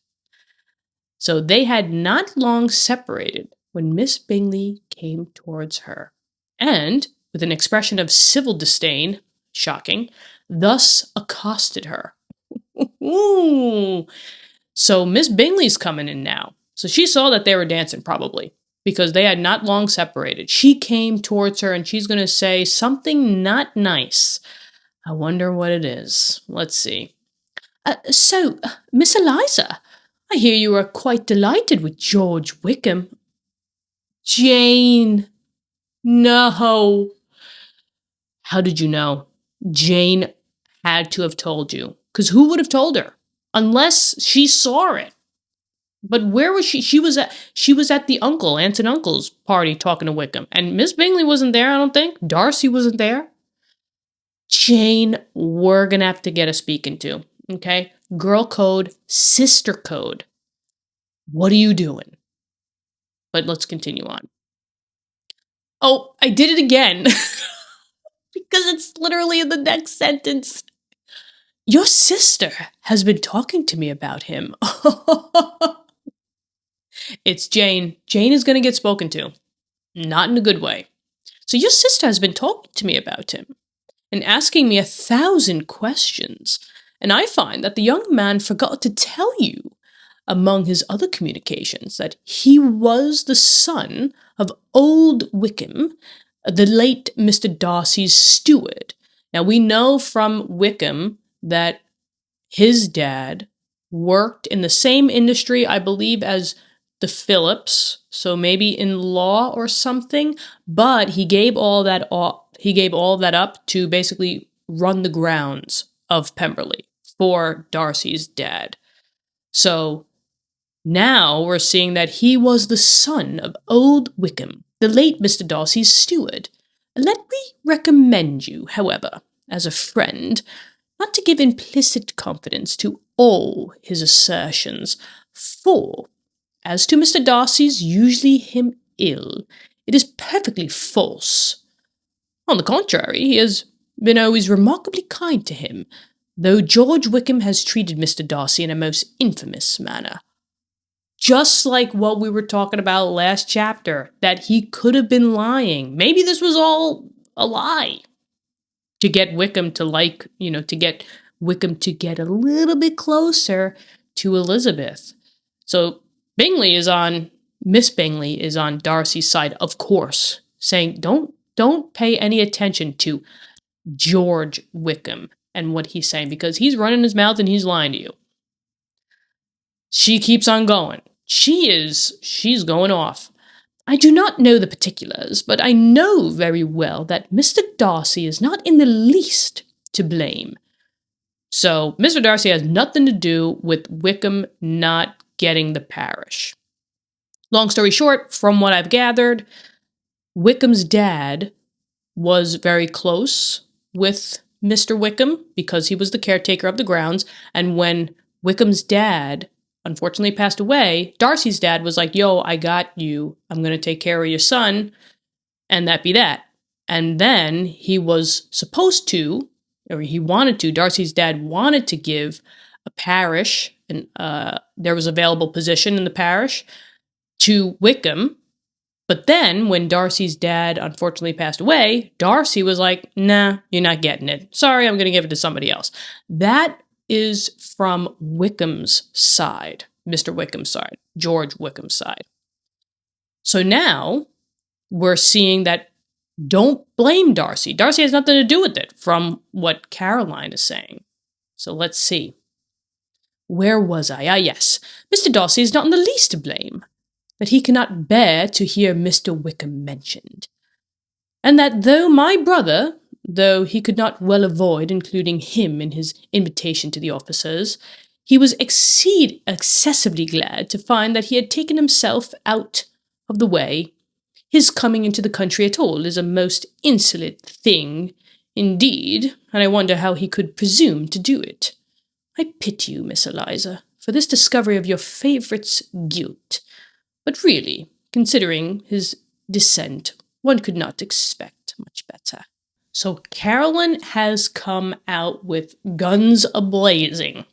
So they had not long separated when Miss Bingley came towards her, and, with an expression of civil disdain, shocking, thus accosted her. Ooh. So Miss Bingley's coming in now. So she saw that they were dancing, probably, because they had not long separated. She came towards her, and she's going to say something not nice. I wonder what it is. Let's see. So, Miss Eliza, I hear you are quite delighted with George Wickham. Jane. No. How did you know? Jane had to have told you. Because who would have told her? Unless she saw it. But where was she? She was at the aunt and uncle's party talking to Wickham. And Miss Bingley wasn't there, I don't think. Darcy wasn't there. Jane, we're going to have to get a speaking to. Okay? Girl code, sister code. What are you doing? But let's continue on. Oh, I did it again. Because it's literally in the next sentence. Your sister has been talking to me about him. It's Jane. Jane is going to get spoken to. Not in a good way. So your sister has been talking to me about him and asking me 1,000 questions. And I find that the young man forgot to tell you, among his other communications, that he was the son of old Wickham, the late Mr. Darcy's steward. Now, we know from Wickham that his dad worked in the same industry, I believe, as the Phillips, so maybe in law or something, but he gave all that up to basically run the grounds of Pemberley for Darcy's dad. So now we're seeing that he was the son of old Wickham, the late Mr. Darcy's steward. Let me recommend you, however, as a friend, not to give implicit confidence to all his assertions, for, as to Mr. Darcy's usually him ill, it is perfectly false. On the contrary, he has been always remarkably kind to him, though George Wickham has treated Mr. Darcy in a most infamous manner. Just like what we were talking about last chapter, that he could have been lying. Maybe this was all a lie. To get Wickham to get Wickham to get a little bit closer to Elizabeth. So Miss Bingley is on Darcy's side, of course, saying don't pay any attention to George Wickham and what he's saying, because he's running his mouth and he's lying to you. She keeps on going. She's going off. I do not know the particulars, but I know very well that Mr. Darcy is not in the least to blame. So Mr. Darcy has nothing to do with Wickham not getting the parish. Long story short, from what I've gathered, Wickham's dad was very close with Mr. Wickham because he was the caretaker of the grounds. And when Wickham's dad unfortunately passed away, Darcy's dad was like, yo, I got you. I'm going to take care of your son. And that be that. And then he was supposed to, or he wanted to, Darcy's dad wanted to give a parish, and there was available position in the parish, to Wickham. But then when Darcy's dad unfortunately passed away, Darcy was like, nah, you're not getting it. Sorry, I'm going to give it to somebody else. That is from Wickham's side, Mr. Wickham's side, George Wickham's side. So now we're seeing that don't blame Darcy. Darcy has nothing to do with it, from what Caroline is saying. So let's see. Where was I? Ah, yes. Mr. Darcy is not in the least to blame, that he cannot bear to hear Mr. Wickham mentioned. And that though my brother, though he could not well avoid including him in his invitation to the officers, he was excessively glad to find that he had taken himself out of the way. His coming into the country at all is a most insolent thing indeed, and I wonder how he could presume to do it. I pity you, Miss Eliza, for this discovery of your favourite's guilt. But really, considering his descent, one could not expect much better. So Caroline has come out with guns a-blazing.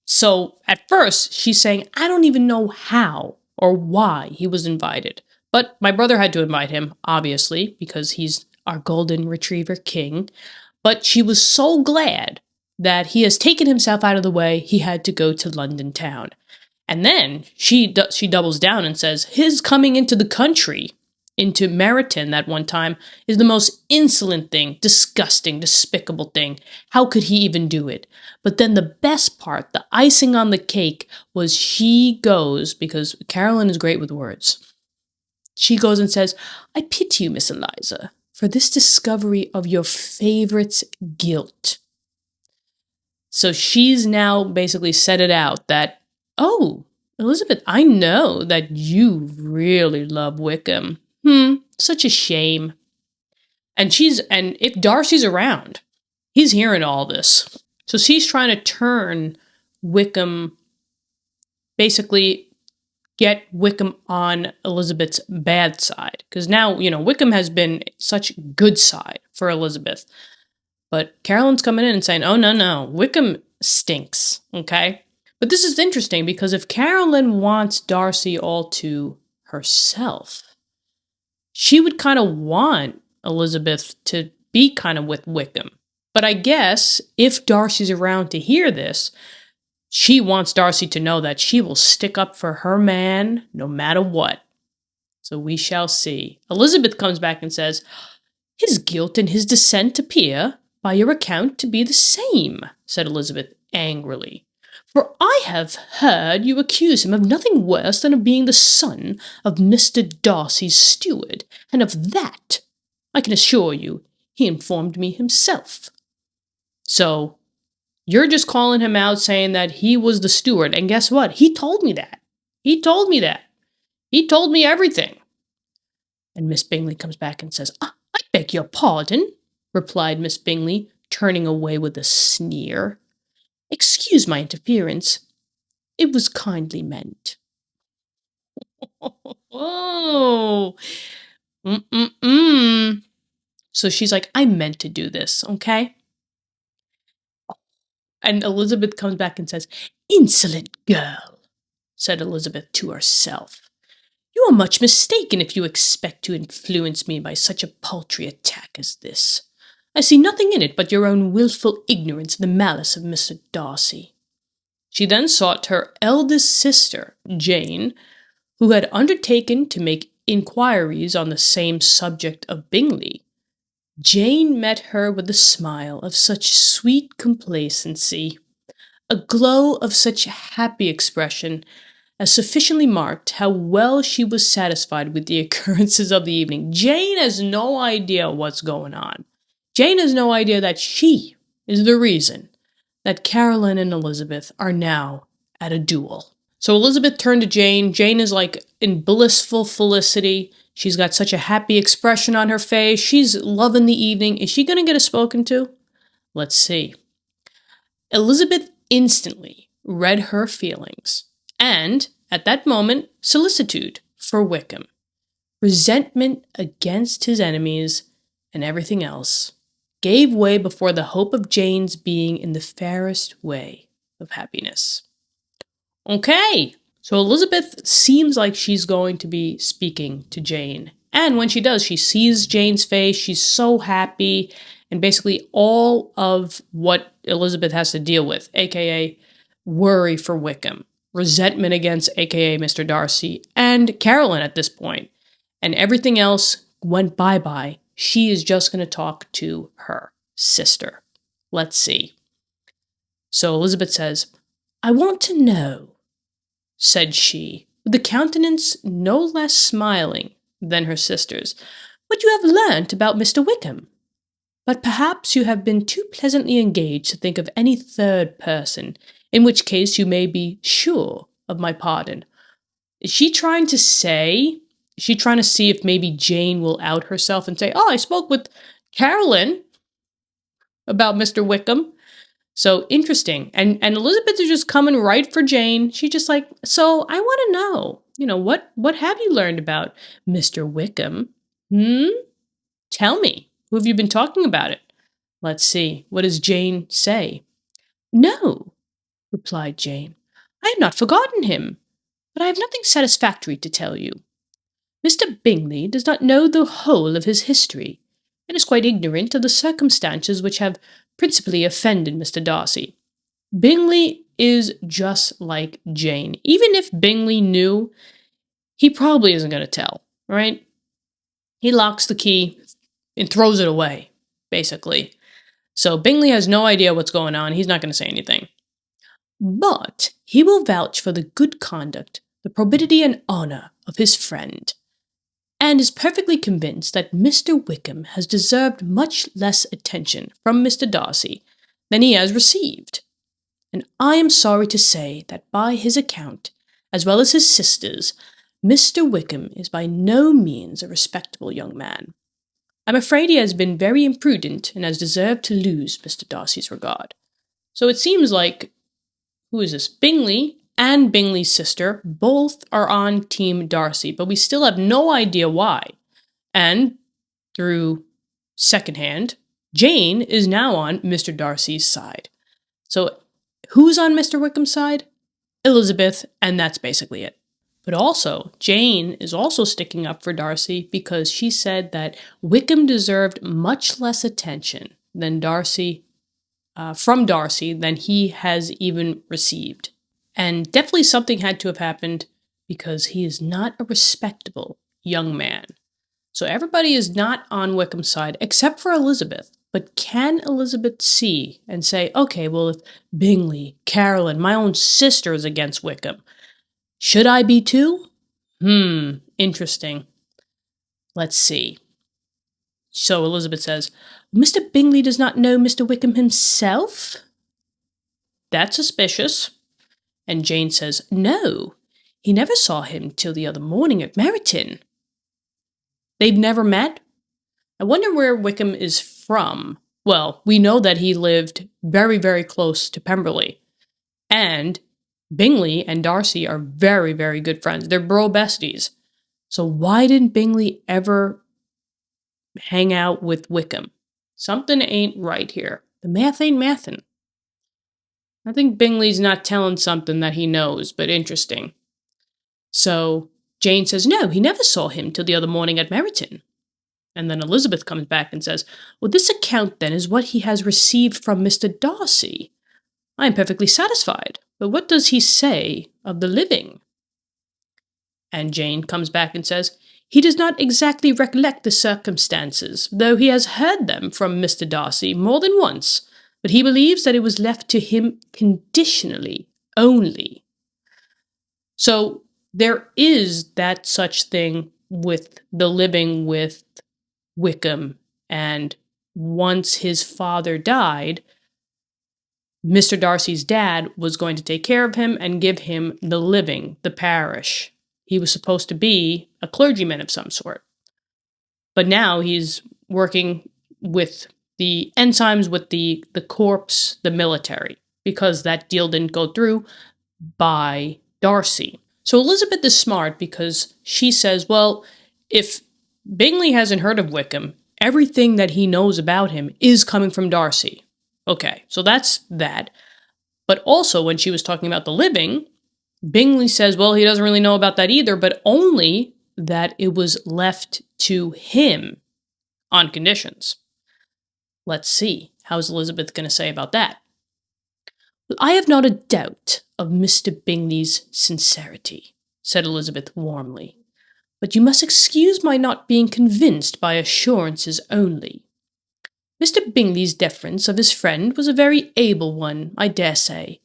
So at first, she's saying, I don't even know how or why he was invited. But my brother had to invite him, obviously, because he's our golden retriever king. But she was so glad that he has taken himself out of the way, he had to go to London town. And then she doubles down and says his coming into the country, into Meryton that one time, is the most insolent thing, disgusting, despicable thing. How could he even do it? But then the best part, the icing on the cake, was she goes, because Caroline is great with words, she goes and says, I pity you, Miss Eliza, for this discovery of your favourite's guilt. So she's now basically set it out that, oh, Elizabeth, I know that you really love Wickham. Such a shame. And if Darcy's around, He's hearing all this. So she's trying to turn Wickham, basically get Wickham on Elizabeth's bad side. Because now, Wickham has been such good side for Elizabeth. But Carolyn's coming in and saying, oh, no, Wickham stinks, okay? But this is interesting because if Carolyn wants Darcy all to herself, she would kind of want Elizabeth to be kind of with Wickham. But I guess if Darcy's around to hear this, she wants Darcy to know that she will stick up for her man no matter what. So we shall see. Elizabeth comes back and says, his guilt and his descent appear, by your account, to be the same, said Elizabeth angrily. For I have heard you accuse him of nothing worse than of being the son of Mr. Darcy's steward, and of that, I can assure you, he informed me himself. So, you're just calling him out saying that he was the steward, and guess what? He told me that. He told me that. He told me everything. And Miss Bingley comes back and says, I beg your pardon, replied Miss Bingley, turning away with a sneer. Excuse my interference. It was kindly meant. Oh. So she's like, I meant to do this, okay? And Elizabeth comes back and says, insolent girl, said Elizabeth to herself. You are much mistaken if you expect to influence me by such a paltry attack as this. I see nothing in it but your own wilful ignorance and the malice of Mr. Darcy. She then sought her eldest sister, Jane, who had undertaken to make inquiries on the same subject of Bingley. Jane met her with a smile of such sweet complacency, a glow of such happy expression, as sufficiently marked how well she was satisfied with the occurrences of the evening. Jane has no idea what's going on. Jane has no idea that she is the reason that Caroline and Elizabeth are now at a duel. So Elizabeth turned to Jane. Jane is like in blissful felicity. She's got such a happy expression on her face. She's loving the evening. Is she going to get spoken to? Let's see. Elizabeth instantly read her feelings, and, at that moment, solicitude for Wickham, resentment against his enemies, and everything else, gave way before the hope of Jane's being in the fairest way of happiness. Okay, so Elizabeth seems like she's going to be speaking to Jane. And when she does, she sees Jane's face. She's so happy. And basically all of what Elizabeth has to deal with, aka worry for Wickham, resentment against aka Mr. Darcy, and Caroline at this point. And everything else went bye-bye. She is just going to talk to her sister. Let's see. So Elizabeth says, I want to know, said she, with a countenance no less smiling than her sister's, what you have learnt about Mr. Wickham. But perhaps you have been too pleasantly engaged to think of any third person, in which case you may be sure of my pardon. Is she trying to see if maybe Jane will out herself and say, oh, I spoke with Caroline about Mr. Wickham. So interesting. And Elizabeth is just coming right for Jane. She's just like, so I want to know, what have you learned about Mr. Wickham? Tell me. Who have you been talking about it? Let's see. What does Jane say? No, replied Jane. I have not forgotten him, but I have nothing satisfactory to tell you. Mr. Bingley does not know the whole of his history, and is quite ignorant of the circumstances which have principally offended Mr. Darcy. Bingley is just like Jane. Even if Bingley knew, he probably isn't going to tell, right? He locks the key and throws it away, basically. So Bingley has no idea what's going on. He's not going to say anything. But he will vouch for the good conduct, the probity and honor of his friend, and is perfectly convinced that Mr. Wickham has deserved much less attention from Mr. Darcy than he has received. And I am sorry to say that by his account, as well as his sister's, Mr. Wickham is by no means a respectable young man. I'm afraid he has been very imprudent and has deserved to lose Mr. Darcy's regard. So it seems like, who is this? Bingley and Bingley's sister both are on Team Darcy, but we still have no idea why. And through secondhand, Jane is now on Mr. Darcy's side. So who's on Mr. Wickham's side? Elizabeth, and that's basically it. But also, Jane is also sticking up for Darcy because she said that Wickham deserved much less attention than from Darcy than he has even received. And definitely something had to have happened because he is not a respectable young man. So everybody is not on Wickham's side except for Elizabeth. But can Elizabeth see and say, okay, well, if Bingley, Caroline, my own sister is against Wickham, should I be too? Interesting. Let's see. So Elizabeth says, Mr. Bingley does not know Mr. Wickham himself? That's suspicious. And Jane says, no, he never saw him till the other morning at Meryton. They've never met? I wonder where Wickham is from. Well, we know that he lived very, very close to Pemberley. And Bingley and Darcy are very, very good friends. They're bro besties. So why didn't Bingley ever hang out with Wickham? Something ain't right here. The math ain't mathin'. I think Bingley's not telling something that he knows, but interesting. So Jane says, no, he never saw him till the other morning at Meryton. And then Elizabeth comes back and says, well, this account then is what he has received from Mr. Darcy. I am perfectly satisfied. But what does he say of the living? And Jane comes back and says, he does not exactly recollect the circumstances, though he has heard them from Mr. Darcy more than once, but he believes that it was left to him conditionally only. So there is that such thing with the living with Wickham, and once his father died, Mr. Darcy's dad was going to take care of him and give him the living, the parish. He was supposed to be a clergyman of some sort. But now he's working with the enzymes, with the corpse, the military, because that deal didn't go through by Darcy. So Elizabeth is smart because she says, well, if Bingley hasn't heard of Wickham, everything that he knows about him is coming from Darcy. Okay, so that's that. But also when she was talking about the living, Bingley says, well, he doesn't really know about that either, but only that it was left to him on conditions. Let's see. How's Elizabeth going to say about that? Well, I have not a doubt of Mr. Bingley's sincerity, said Elizabeth warmly. But you must excuse my not being convinced by assurances only. Mr. Bingley's defence of his friend was a very able one, I dare say,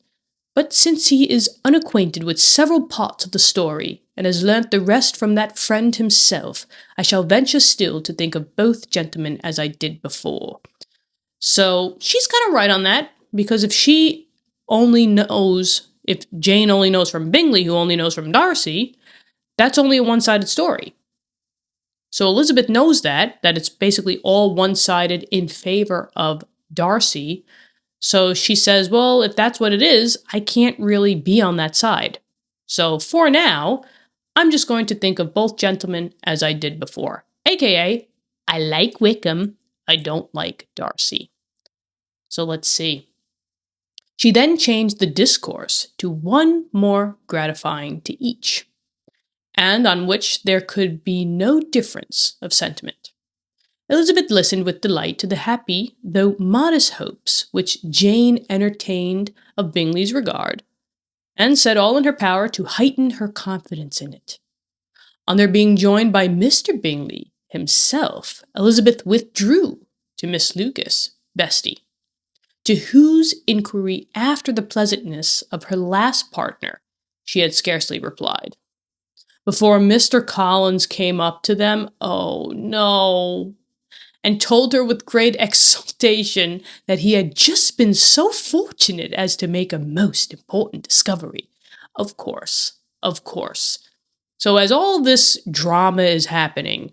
but since he is unacquainted with several parts of the story, and has learnt the rest from that friend himself, I shall venture still to think of both gentlemen as I did before. So she's kind of right on that, because if Jane only knows from Bingley, who only knows from Darcy, that's only a one-sided story. So Elizabeth knows that it's basically all one-sided in favor of Darcy. So she says, well, if that's what it is, I can't really be on that side. So for now, I'm just going to think of both gentlemen as I did before. AKA, I like Wickham, I don't like Darcy. So let's see. She then changed the discourse to one more gratifying to each, and on which there could be no difference of sentiment. Elizabeth listened with delight to the happy, though modest hopes which Jane entertained of Bingley's regard, and said all in her power to heighten her confidence in it. On their being joined by Mr. Bingley himself, Elizabeth withdrew to Miss Lucas, bestie, to whose inquiry after the pleasantness of her last partner she had scarcely replied. Before Mr. Collins came up to them, oh no, and told her with great exultation that he had just been so fortunate as to make a most important discovery. Of course. So as all this drama is happening,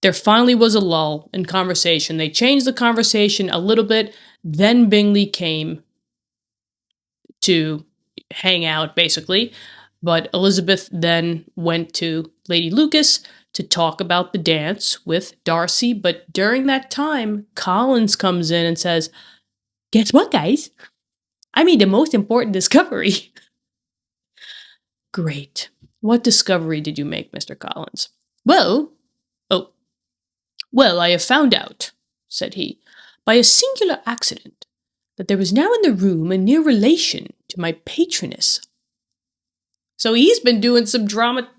There finally was a lull in conversation. They changed the conversation a little bit. Then Bingley came to hang out, basically. But Elizabeth then went to Lady Lucas to talk about the dance with Darcy. But during that time, Collins comes in and says, "Guess what, guys? I made the most important discovery." Great. What discovery did you make, Mr. Collins? Oh, well, I have found out, said he, by a singular accident, that there was now in the room a near relation to my patroness. So he's been doing some drama.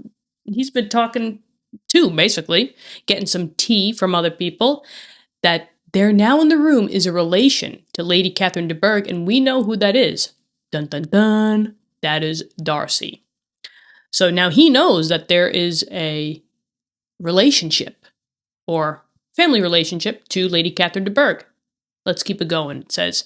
He's been talking too, basically, getting some tea from other people, that there now in the room is a relation to Lady Catherine de Bourgh, and we know who that is. Dun dun dun. That is Darcy. So now he knows that there is a relationship or family relationship to Lady Catherine de Bourgh. Let's keep it going. It says,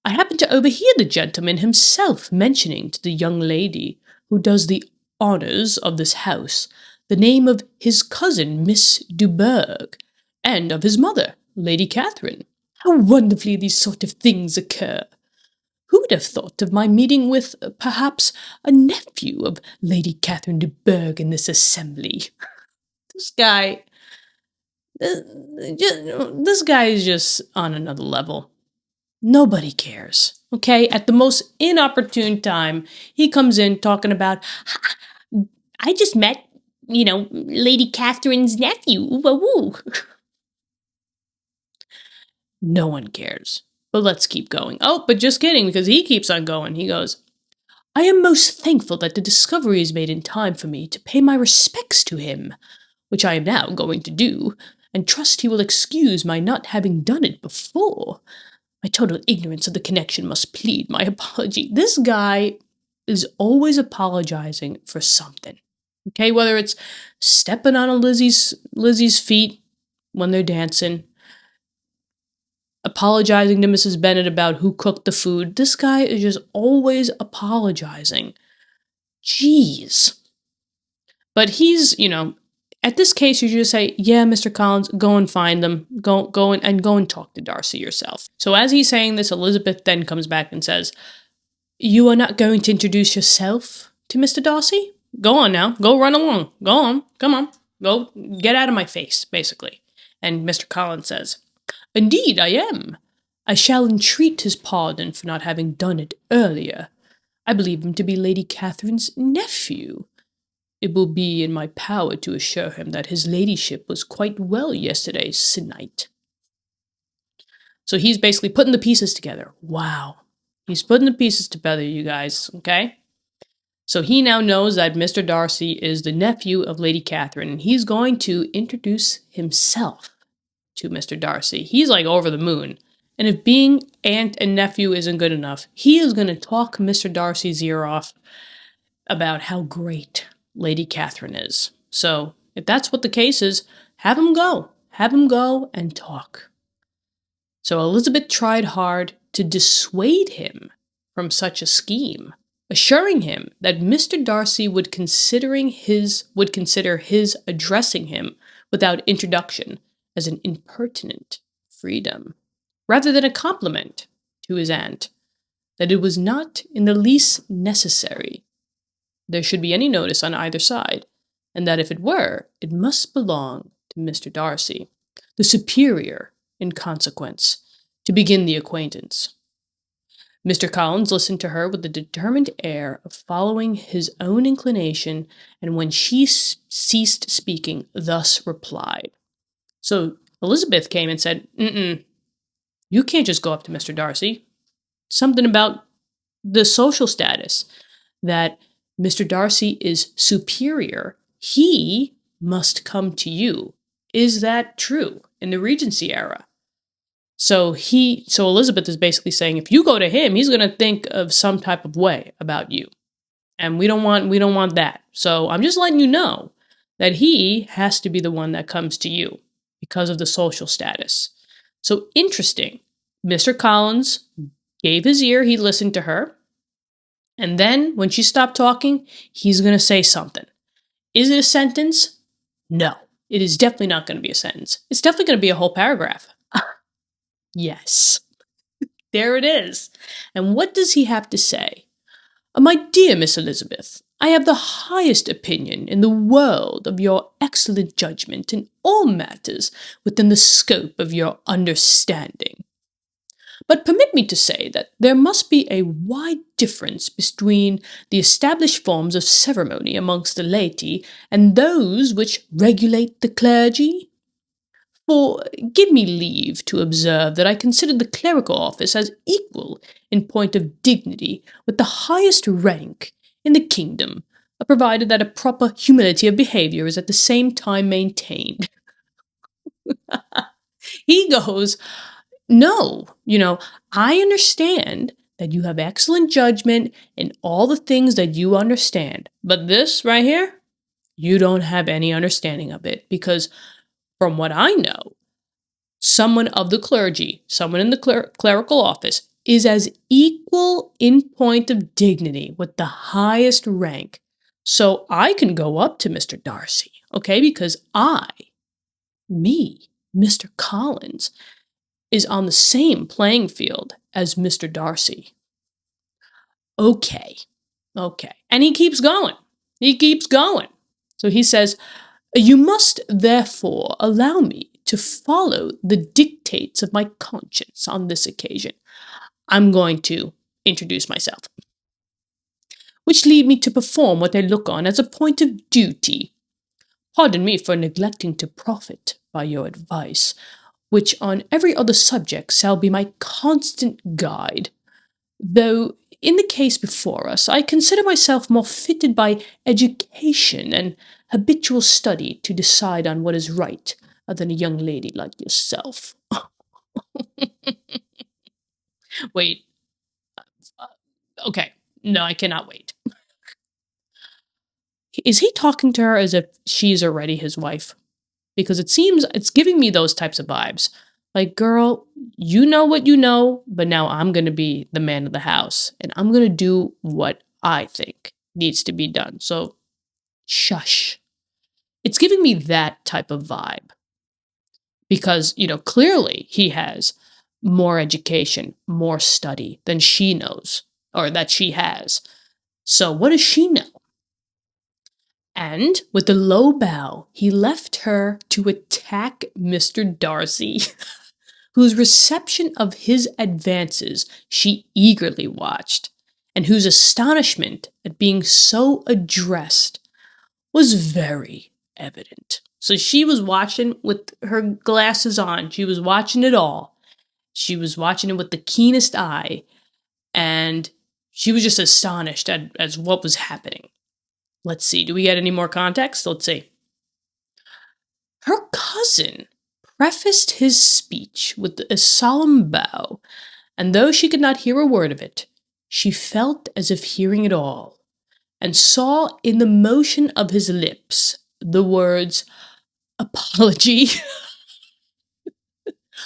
I happened to overhear the gentleman himself mentioning to the young lady who does the honours of this house the name of his cousin, Miss de Bourgh, and of his mother, Lady Catherine. How wonderfully these sort of things occur! Who would have thought of my meeting with, perhaps, a nephew of Lady Catherine de Bourgh in this assembly? This guy is just on another level. Nobody cares, okay? At the most inopportune time, he comes in talking about, I just met, Lady Catherine's nephew. Woo-woo. No one cares. But let's keep going. Oh, but just kidding, because he keeps on going. He goes, I am most thankful that the discovery is made in time for me to pay my respects to him, which I am now going to do, and trust he will excuse my not having done it before. My total ignorance of the connection must plead my apology. This guy is always apologizing for something. Okay, whether it's stepping on a Lizzie's feet when they're dancing, apologizing to Mrs. Bennet about who cooked the food. This guy is just always apologizing. Jeez. But he's, at this case, you just say, yeah, Mr. Collins, go and find them. Go and talk to Darcy yourself. So as he's saying this, Elizabeth then comes back and says, you are not going to introduce yourself to Mr. Darcy? Go on now. Go run along. Go on. Come on. Go get out of my face, basically. And Mr. Collins says, indeed, I am. I shall entreat his pardon for not having done it earlier. I believe him to be Lady Catherine's nephew. It will be in my power to assure him that his ladyship was quite well yesterday se'night. So he's basically putting the pieces together. Wow. He's putting the pieces together, you guys, okay? So he now knows that Mr. Darcy is the nephew of Lady Catherine, and he's going to introduce himself to Mr. Darcy. He's like over the moon. And if being aunt and nephew isn't good enough, he is going to talk Mr. Darcy's ear off about how great Lady Catherine is. So if that's what the case is, have him go. Have him go and talk. So Elizabeth tried hard to dissuade him from such a scheme, assuring him that Mr. Darcy would consider his addressing him without introduction as an impertinent freedom, rather than a compliment to his aunt, that it was not in the least necessary there should be any notice on either side, and that if it were, it must belong to Mr. Darcy, the superior, in consequence, to begin the acquaintance. Mr. Collins listened to her with the determined air of following his own inclination, and when she ceased speaking, thus replied. So Elizabeth came and said, you can't just go up to Mr. Darcy. Something about the social status, that Mr. Darcy is superior. He must come to you. Is that true in the Regency era? So Elizabeth is basically saying, if you go to him, he's going to think of some type of way about you. And we don't want that. So I'm just letting you know that he has to be the one that comes to you because of the social status. So interesting. Mr. Collins gave his ear. He listened to her. And then when she stopped talking, he's going to say something. Is it a sentence? No. It is definitely not going to be a sentence. It's definitely going to be a whole paragraph. Yes, there it is. And what does he have to say? My dear Miss Elizabeth, I have the highest opinion in the world of your excellent judgment in all matters within the scope of your understanding. But permit me to say that there must be a wide difference between the established forms of ceremony amongst the laity and those which regulate the clergy. For give me leave to observe that I consider the clerical office as equal in point of dignity with the highest rank in the kingdom, provided that a proper humility of behavior is at the same time maintained. He goes, no, I understand that you have excellent judgment in all the things that you understand. But this right here, you don't have any understanding of it. Because from what I know, someone of the clergy, someone in the clerical office, is as equal in point of dignity with the highest rank. So I can go up to Mr. Darcy, okay? Because Mr. Collins, is on the same playing field as Mr. Darcy. Okay. And he keeps going. So he says, you must therefore allow me to follow the dictates of my conscience on this occasion. I'm going to introduce myself, which lead me to perform what I look on as a point of duty. Pardon me for neglecting to profit by your advice, which on every other subject shall be my constant guide. Though, in the case before us, I consider myself more fitted by education and habitual study to decide on what is right than a young lady like yourself. Wait. Okay. No, I cannot wait. Is he talking to her as if she's already his wife? Because it's giving me those types of vibes. Like, girl, you know what you know, but now I'm going to be the man of the house, and I'm going to do what I think needs to be done. So, shush. It's giving me that type of vibe. Because, clearly he has more education, more study than she knows, or that she has. So, what does she know? And with a low bow, he left her to attack Mr. Darcy, whose reception of his advances she eagerly watched, and whose astonishment at being so addressed was very evident. So she was watching with her glasses on. She was watching it all. She was watching it with the keenest eye, and she was just astonished at what was happening. Let's see. Do we get any more context? Let's see. Her cousin prefaced his speech with a solemn bow, and though she could not hear a word of it, she felt as if hearing it all, and saw in the motion of his lips the words, apology.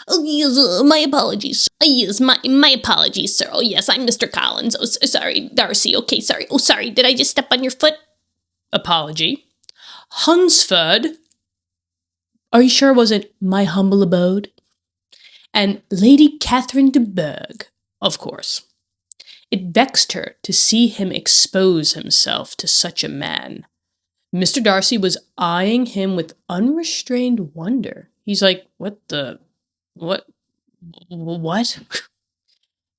Oh, yes, my apologies. Yes, my apologies, sir. Oh, yes, I'm Mr. Collins. Oh, sorry, Darcy. Okay, sorry. Oh, sorry. Did I just step on your foot? Apology. Hunsford. Are you sure it wasn't my humble abode? And Lady Catherine de Bourgh, of course. It vexed her to see him expose himself to such a man. Mr. Darcy was eyeing him with unrestrained wonder. He's like, what?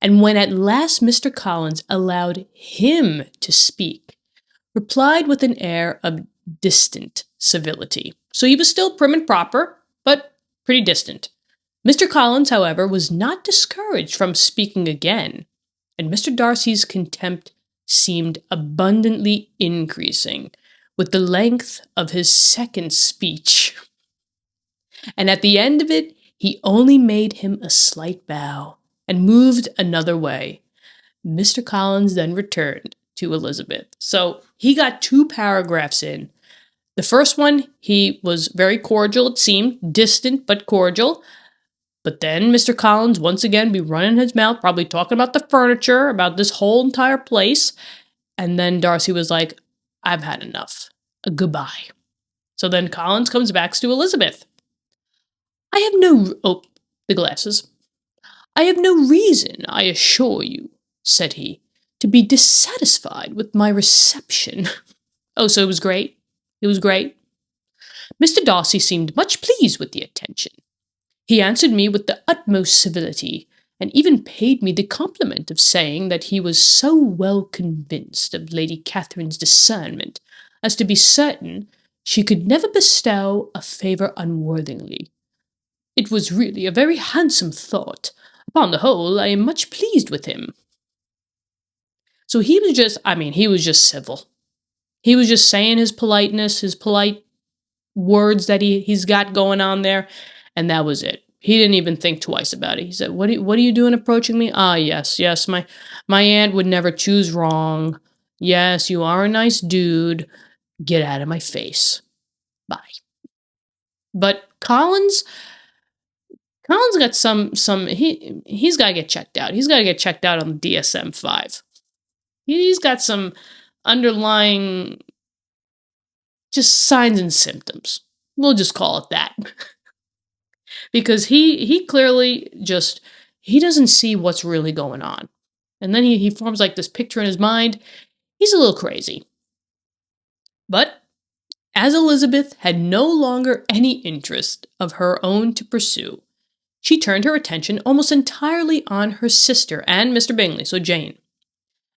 And when at last Mr. Collins allowed him to speak, replied with an air of distant civility. So he was still prim and proper, but pretty distant. Mr. Collins, however, was not discouraged from speaking again, and Mr. Darcy's contempt seemed abundantly increasing with the length of his second speech. And at the end of it, he only made him a slight bow and moved another way. Mr. Collins then returned to Elizabeth. So he got 2 paragraphs in. The first one, he was very cordial, it seemed, distant but cordial. But then Mr. Collins once again be running his mouth, probably talking about the furniture, about this whole entire place. And then Darcy was like, I've had enough. Goodbye. So then Collins comes back to Elizabeth. I have no... Oh, the glasses. I have no reason, I assure you, said he, to be dissatisfied with my reception. Oh, so it was great? It was great? Mr. Darcy seemed much pleased with the attention. He answered me with the utmost civility, and even paid me the compliment of saying that he was so well convinced of Lady Catherine's discernment as to be certain she could never bestow a favour unworthily. It was really a very handsome thought. Upon the whole, I am much pleased with him. So he was just civil. He was just saying his politeness, his polite words that he's got going on there, and that was it. He didn't even think twice about it. He said, what are you doing approaching me? Ah, yes, my aunt would never choose wrong. Yes, you are a nice dude. Get out of my face. Bye. But Collins got he's got to get checked out. He's got to get checked out on the DSM-5. He's got some underlying just signs and symptoms. We'll just call it that. Because he clearly just, he doesn't see what's really going on. And then he forms like this picture in his mind. He's a little crazy. But as Elizabeth had no longer any interest of her own to pursue, she turned her attention almost entirely on her sister and Mr. Bingley, so Jane,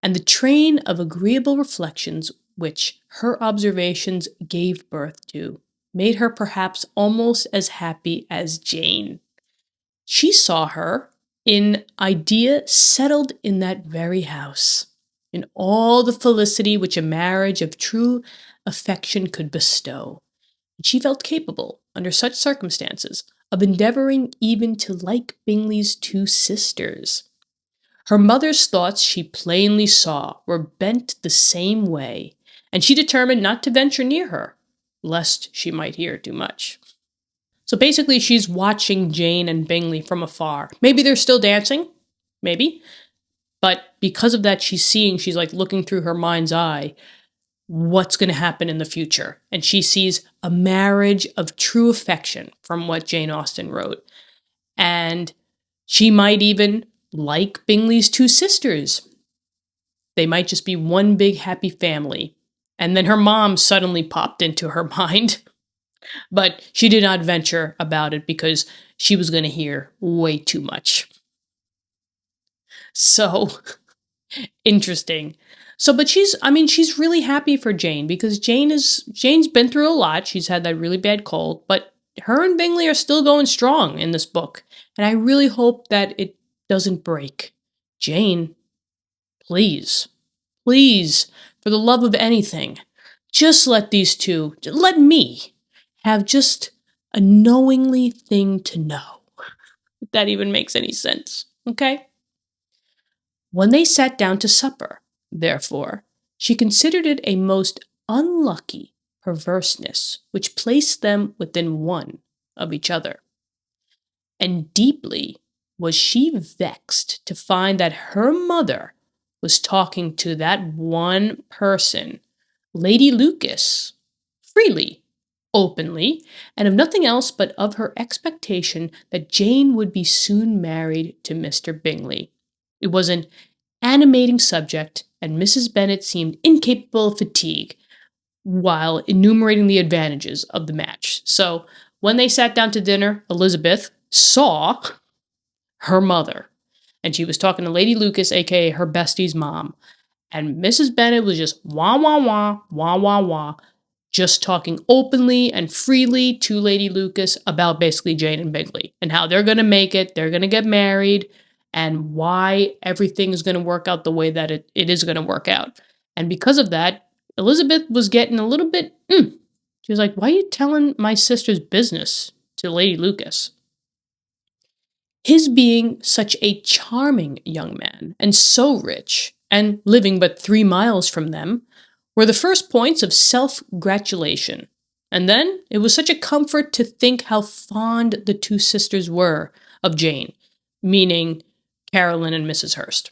and the train of agreeable reflections which her observations gave birth to made her perhaps almost as happy as Jane. She saw her in idea settled in that very house, in all the felicity which a marriage of true affection could bestow. And she felt capable, under such circumstances, of endeavouring even to like Bingley's two sisters. Her mother's thoughts, she plainly saw, were bent the same way, and she determined not to venture near her, lest she might hear too much. So basically, she's watching Jane and Bingley from afar. Maybe they're still dancing, maybe, but because of that, she's like looking through her mind's eye what's going to happen in the future. And she sees a marriage of true affection from what Jane Austen wrote. And she might even like Bingley's two sisters. They might just be one big happy family. And then her mom suddenly popped into her mind. But she did not venture about it because she was going to hear way too much. So interesting. So, but she's really happy for Jane because Jane's been through a lot. She's had that really bad cold, but her and Bingley are still going strong in this book. And I really hope that it doesn't break. Jane, please, for the love of anything, just let me have just a knowingly thing to know. If that even makes any sense, okay? When they sat down to supper, therefore, she considered it a most unlucky perverseness which placed them within one of each other. And deeply was she vexed to find that her mother was talking to that one person, Lady Lucas, freely, openly, and of nothing else but of her expectation that Jane would be soon married to Mr. Bingley. It was an animating subject, and Mrs. Bennet seemed incapable of fatigue while enumerating the advantages of the match. So when they sat down to dinner, Elizabeth saw her mother, and she was talking to Lady Lucas, aka her bestie's mom. And Mrs. Bennet was just wah, wah, wah, wah, wah, wah, just talking openly and freely to Lady Lucas about basically Jane and Bingley and how they're going to make it, they're going to get married, and why everything is going to work out the way that it is going to work out. And because of that, Elizabeth was getting a little bit, She was like, why are you telling my sister's business to Lady Lucas? His being such a charming young man, and so rich, and living but 3 miles from them, were the first points of self-gratulation. And then it was such a comfort to think how fond the two sisters were of Jane, meaning Caroline and Mrs. Hurst,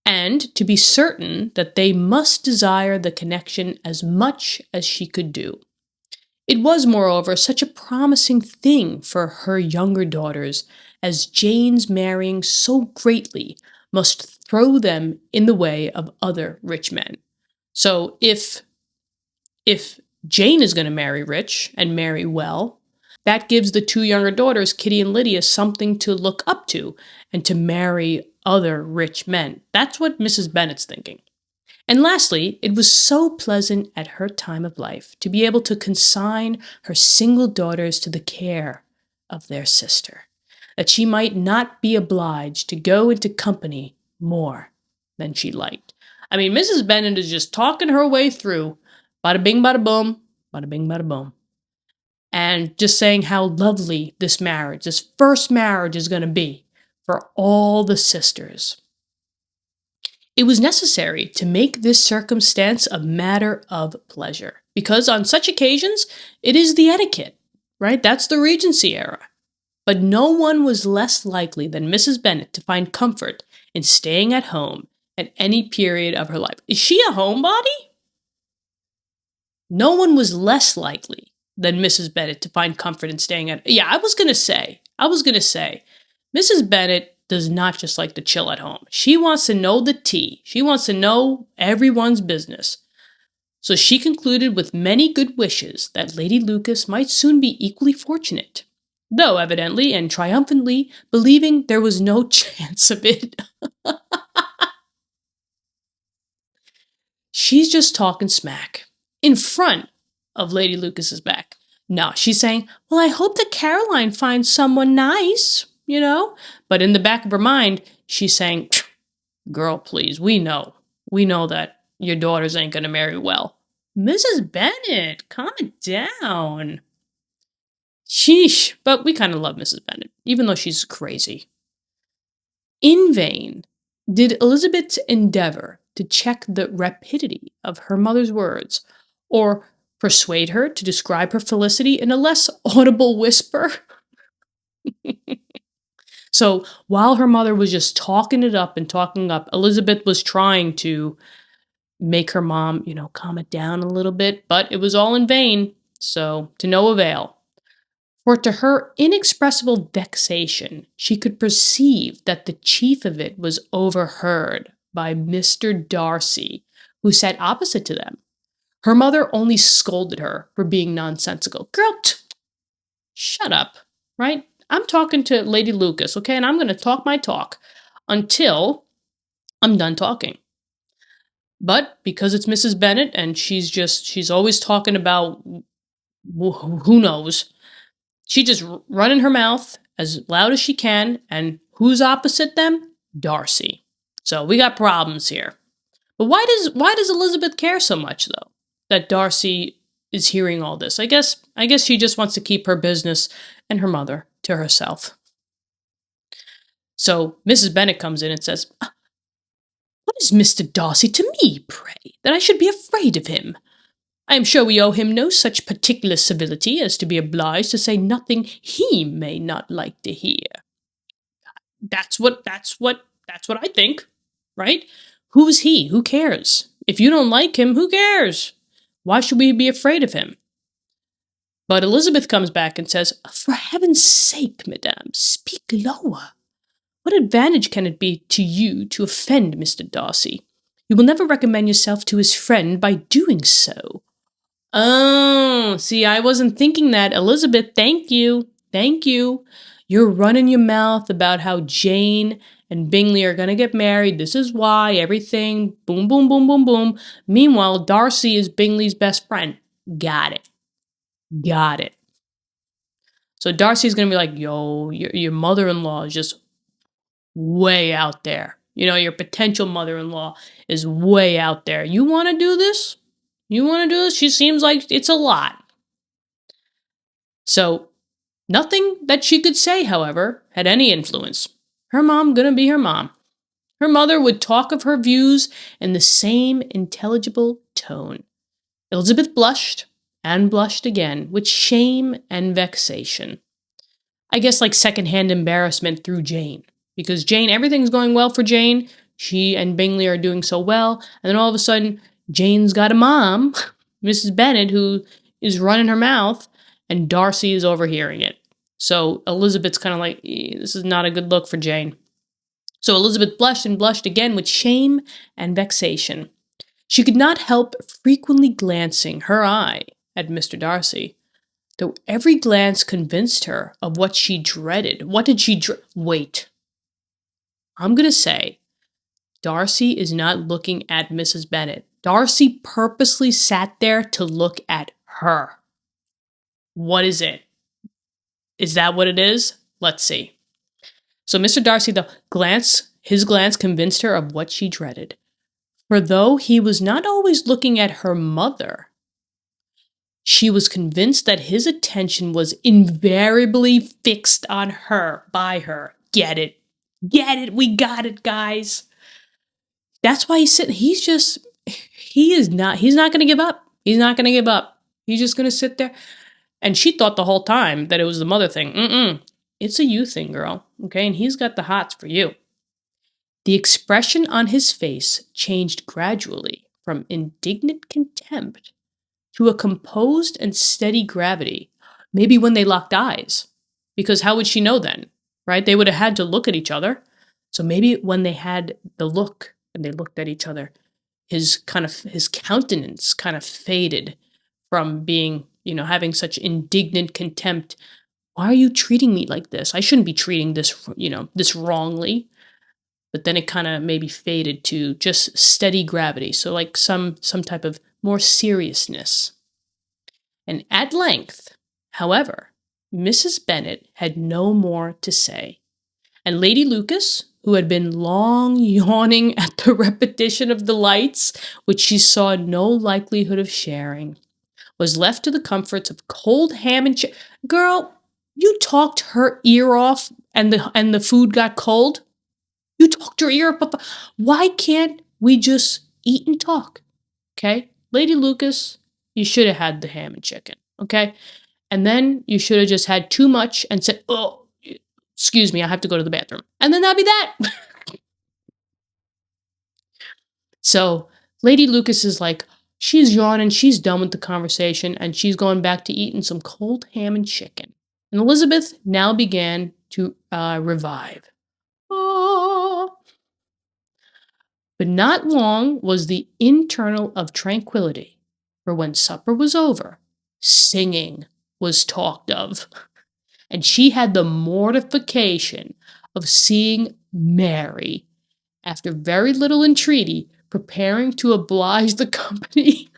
and to be certain that they must desire the connection as much as she could do. It was, moreover, such a promising thing for her younger daughters, as Jane's marrying so greatly must throw them in the way of other rich men. So if Jane is going to marry rich and marry well, that gives the two younger daughters, Kitty and Lydia, something to look up to and to marry other rich men. That's what Mrs. Bennet's thinking. And lastly, it was so pleasant at her time of life to be able to consign her single daughters to the care of their sister, that she might not be obliged to go into company more than she liked. I mean, Mrs. Bennet is just talking her way through, bada bing, bada boom, bada bing, bada boom, and just saying how lovely this marriage, this first marriage, is going to be for all the sisters. It was necessary to make this circumstance a matter of pleasure, because on such occasions it is the etiquette, right? That's the Regency era. But no one was less likely than Mrs. Bennet to find comfort in staying at home at any period of her life. Is she a homebody? No one was less likely than Mrs. Bennet to find comfort in staying at. Yeah, I was gonna say, Mrs. Bennet does not just like to chill at home. She wants to know the tea. She wants to know everyone's business. So she concluded with many good wishes that Lady Lucas might soon be equally fortunate, though evidently and triumphantly believing there was no chance of it. She's just talking smack in front of Lady Lucas's back. No, she's saying, well, I hope that Caroline finds someone nice, you know? But in the back of her mind, she's saying, girl, please, we know. We know that your daughters ain't going to marry well. Mrs. Bennet, calm it down. Sheesh. But we kind of love Mrs. Bennet, even though she's crazy. In vain did Elizabeth endeavor to check the rapidity of her mother's words, or persuade her to describe her felicity in a less audible whisper. So while her mother was just talking it up and talking up, Elizabeth was trying to make her mom, calm it down a little bit, but it was all in vain, so to no avail. For to her inexpressible vexation, she could perceive that the chief of it was overheard by Mr. Darcy, who sat opposite to them. Her mother only scolded her for being nonsensical. Girl, shut up, right? I'm talking to Lady Lucas, okay? And I'm going to talk my talk until I'm done talking. But because it's Mrs. Bennet and she's always talking about who knows, she just running her mouth as loud as she can, and who's opposite them? Darcy. So we got problems here. But why does Elizabeth care so much, though, that Darcy is hearing all this? I guess she just wants to keep her business and her mother to herself. So Mrs. Bennet comes in and says, what is Mr. Darcy to me, pray, that I should be afraid of him? I am sure we owe him no such particular civility as to be obliged to say nothing he may not like to hear. That's what I think, right? Who's he? Who cares? If you don't like him, who cares? Why should we be afraid of him? But Elizabeth comes back and says, for heaven's sake, madame, speak lower. What advantage can it be to you to offend Mr. Darcy? You will never recommend yourself to his friend by doing so. Oh, see, I wasn't thinking that. Elizabeth, thank you. Thank you. You're running your mouth about how Jane and Bingley are going to get married. This is why everything, boom, boom, boom, boom, boom. Meanwhile, Darcy is Bingley's best friend. Got it. So Darcy's going to be like, yo, your mother-in-law is just way out there. Your potential mother-in-law is way out there. You want to do this? She seems like it's a lot. So nothing that she could say, however, had any influence. Her mom gonna be her mom. Her mother would talk of her views in the same intelligible tone. Elizabeth blushed and blushed again with shame and vexation. I guess like secondhand embarrassment through Jane. Because Jane, everything's going well for Jane. She and Bingley are doing so well. And then all of a sudden, Jane's got a mom, Mrs. Bennet, who is running her mouth, and Darcy is overhearing it. So Elizabeth's kind of like, this is not a good look for Jane. So Elizabeth blushed and blushed again with shame and vexation. She could not help frequently glancing her eye at Mr. Darcy, though every glance convinced her of what she dreaded. What did she Wait. I'm going to say Darcy is not looking at Mrs. Bennet. Darcy purposely sat there to look at her. What is it? Is that what it is? Let's see. So Mr. Darcy, his glance convinced her of what she dreaded. For though he was not always looking at her mother, she was convinced that his attention was invariably fixed on her, by her. Get it. Get it. We got it, guys. That's why he's sitting. He's not going to give up. He's not going to give up. He's just going to sit there. And she thought the whole time that it was the mother thing. It's a you thing, girl. Okay. And he's got the hots for you. The expression on his face changed gradually from indignant contempt to a composed and steady gravity. Maybe when they locked eyes. Because how would she know then? Right? They would have had to look at each other. So maybe when they had the look and they looked at each other, his countenance kind of faded from being, having such indignant contempt. Why are you treating me like this? I shouldn't be treating this, this wrongly. But then it kind of maybe faded to just steady gravity. So like some type of more seriousness. And at length, however, Mrs. Bennet had no more to say. And Lady Lucas, who had been long yawning at the repetition of the lights, which she saw no likelihood of sharing, was left to the comforts of cold ham and Girl, you talked her ear off and the food got cold? You talked her ear off. Why can't we just eat and talk? Okay? Lady Lucas, you should have had the ham and chicken. Okay? And then you should have just had too much and said, oh, excuse me, I have to go to the bathroom. And then that'd be that. So Lady Lucas is like, she's yawning, she's done with the conversation, and she's going back to eating some cold ham and chicken. And Elizabeth now began to revive. Oh. But not long was the internal of tranquility, for when supper was over, singing was talked of, and she had the mortification of seeing Mary, after very little entreaty, preparing to oblige the company.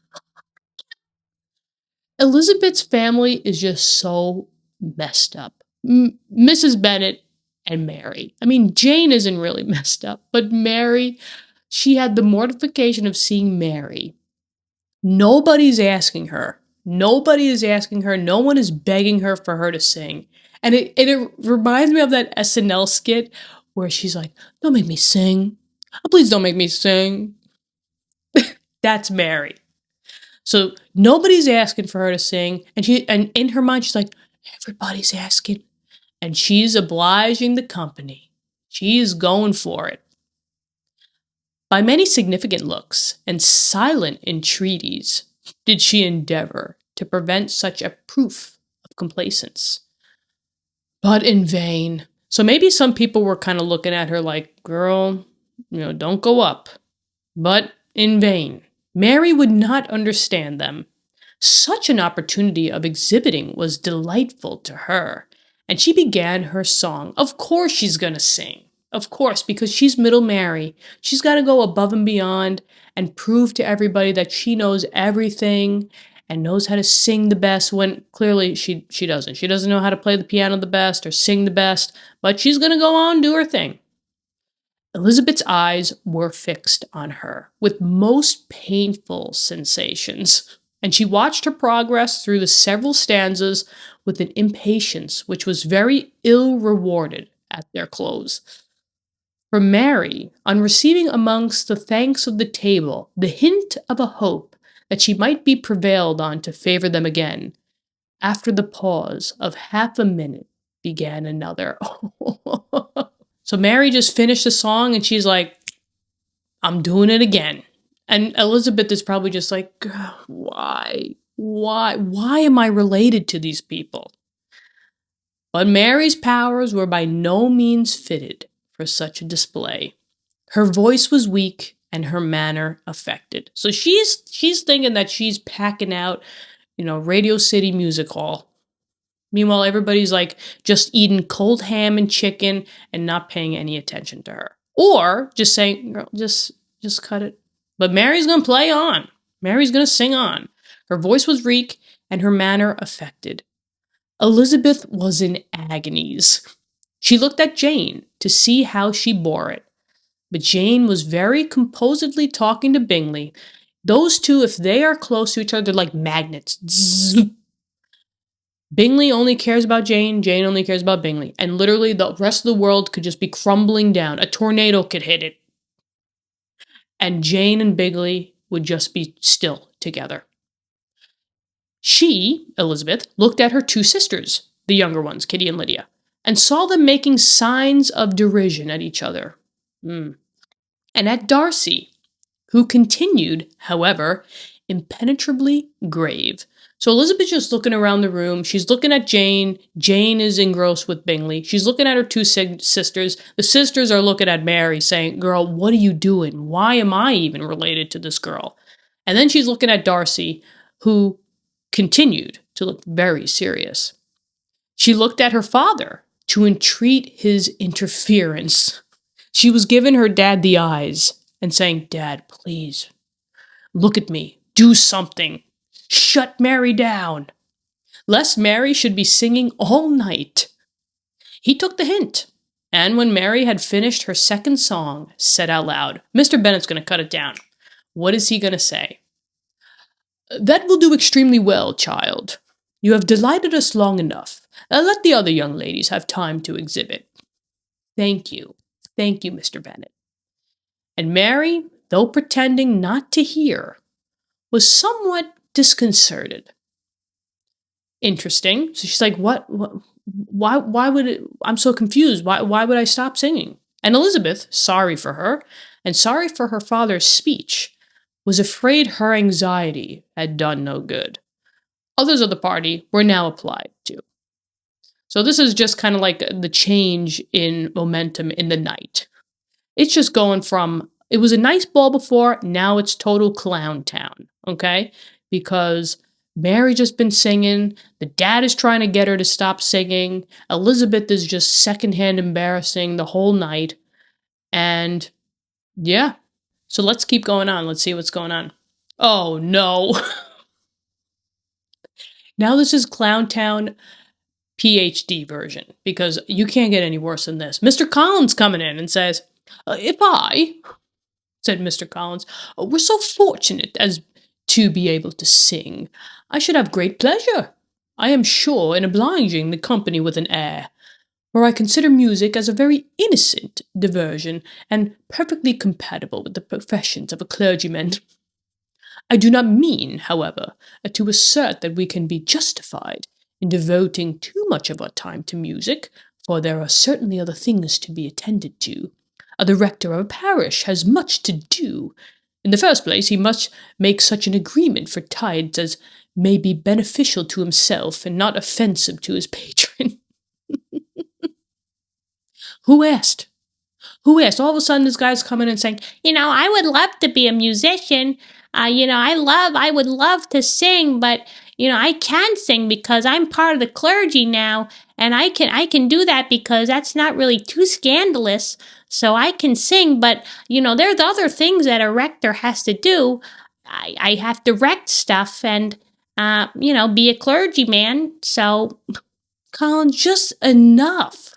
Elizabeth's family is just so messed up. Mrs. Bennet and Mary. I mean, Jane isn't really messed up, but Mary, she had the mortification of seeing Mary. Nobody's asking her. Nobody is asking her. No one is begging her for her to sing. And it reminds me of that SNL skit where she's like, don't make me sing. Oh, please don't make me sing. That's Mary. So nobody's asking for her to sing. And in her mind, she's like, everybody's asking. And she's obliging the company. She is going for it. By many significant looks and silent entreaties did she endeavor to prevent such a proof of complacence. But in vain. So maybe some people were kind of looking at her like, girl, don't go up. But in vain. Mary would not understand them. Such an opportunity of exhibiting was delightful to her, and she began her song. Of course she's going to sing. Of course, because she's Middle Mary. She's got to go above and beyond and prove to everybody that she knows everything and knows how to sing the best, when clearly she doesn't. She doesn't know how to play the piano the best or sing the best, but she's going to go on and do her thing. Elizabeth's eyes were fixed on her with most painful sensations, and she watched her progress through the several stanzas with an impatience which was very ill rewarded at their close. For Mary, on receiving amongst the thanks of the table the hint of a hope that she might be prevailed on to favor them again, after the pause of half a minute began another. So Mary just finished the song and she's like, I'm doing it again. And Elizabeth is probably just like, why? Why am I related to these people? But Mary's powers were by no means fitted for such a display. Her voice was weak and her manner affected. So she's thinking that she's packing out, Radio City Music Hall. Meanwhile, everybody's like just eating cold ham and chicken and not paying any attention to her. Or just saying, girl, just cut it. But Mary's gonna play on. Mary's gonna sing on. Her voice was weak and her manner affected. Elizabeth was in agonies. She looked at Jane to see how she bore it. But Jane was very composedly talking to Bingley. Those two, if they are close to each other, they're like magnets. Zzz. Bingley only cares about Jane. Jane only cares about Bingley. And literally the rest of the world could just be crumbling down. A tornado could hit it. And Jane and Bingley would just be still together. She, Elizabeth, looked at her two sisters, the younger ones, Kitty and Lydia, and saw them making signs of derision at each other. And at Darcy, who continued, however, impenetrably grave. So Elizabeth's just looking around the room. She's looking at Jane. Jane is engrossed with Bingley. She's looking at her two sisters. The sisters are looking at Mary saying, girl, what are you doing? Why am I even related to this girl? And then she's looking at Darcy, who continued to look very serious. She looked at her father to entreat his interference. She was giving her dad the eyes and saying, Dad, please, look at me. Do something. Shut Mary down. Lest Mary should be singing all night. He took the hint, and when Mary had finished her second song, said out loud, Mr. Bennet's going to cut it down. What is he going to say? That will do extremely well, child. You have delighted us long enough. Let the other young ladies have time to exhibit. Thank you. Thank you, Mr. Bennet. And Mary, though pretending not to hear, was somewhat disconcerted. Interesting. So she's like, what why would it, I'm so confused. Why would I stop singing? And Elizabeth, sorry for her, and sorry for her father's speech, was afraid her anxiety had done no good. Others of the party were now applied to. So this is just kind of like the change in momentum in the night. It's just going from, it was a nice ball before, now it's total clown town, okay? Because Mary just been singing, the dad is trying to get her to stop singing, Elizabeth is just secondhand embarrassing the whole night, and yeah. So let's keep going on. Let's see what's going on. Oh, no. Now this is Clown Town PhD version, because you can't get any worse than this. Mr. Collins coming in and says, if I, said Mr. Collins, were so fortunate as to be able to sing, I should have great pleasure, I am sure, in obliging the company with an air, for I consider music as a very innocent diversion, and perfectly compatible with the professions of a clergyman. I do not mean, however, to assert that we can be justified in devoting too much of our time to music, for there are certainly other things to be attended to. The rector of a parish has much to do. In the first place, he must make such an agreement for tithes as may be beneficial to himself and not offensive to his patron. Who asked? Who asked? All of a sudden, this guy's coming and saying, I would love to be a musician. I would love to sing, but, I can sing because I'm part of the clergy now, and I can do that because that's not really too scandalous, so I can sing, but, there's other things that a rector has to do. I have to rect stuff and, be a clergyman, so, Colin, just enough.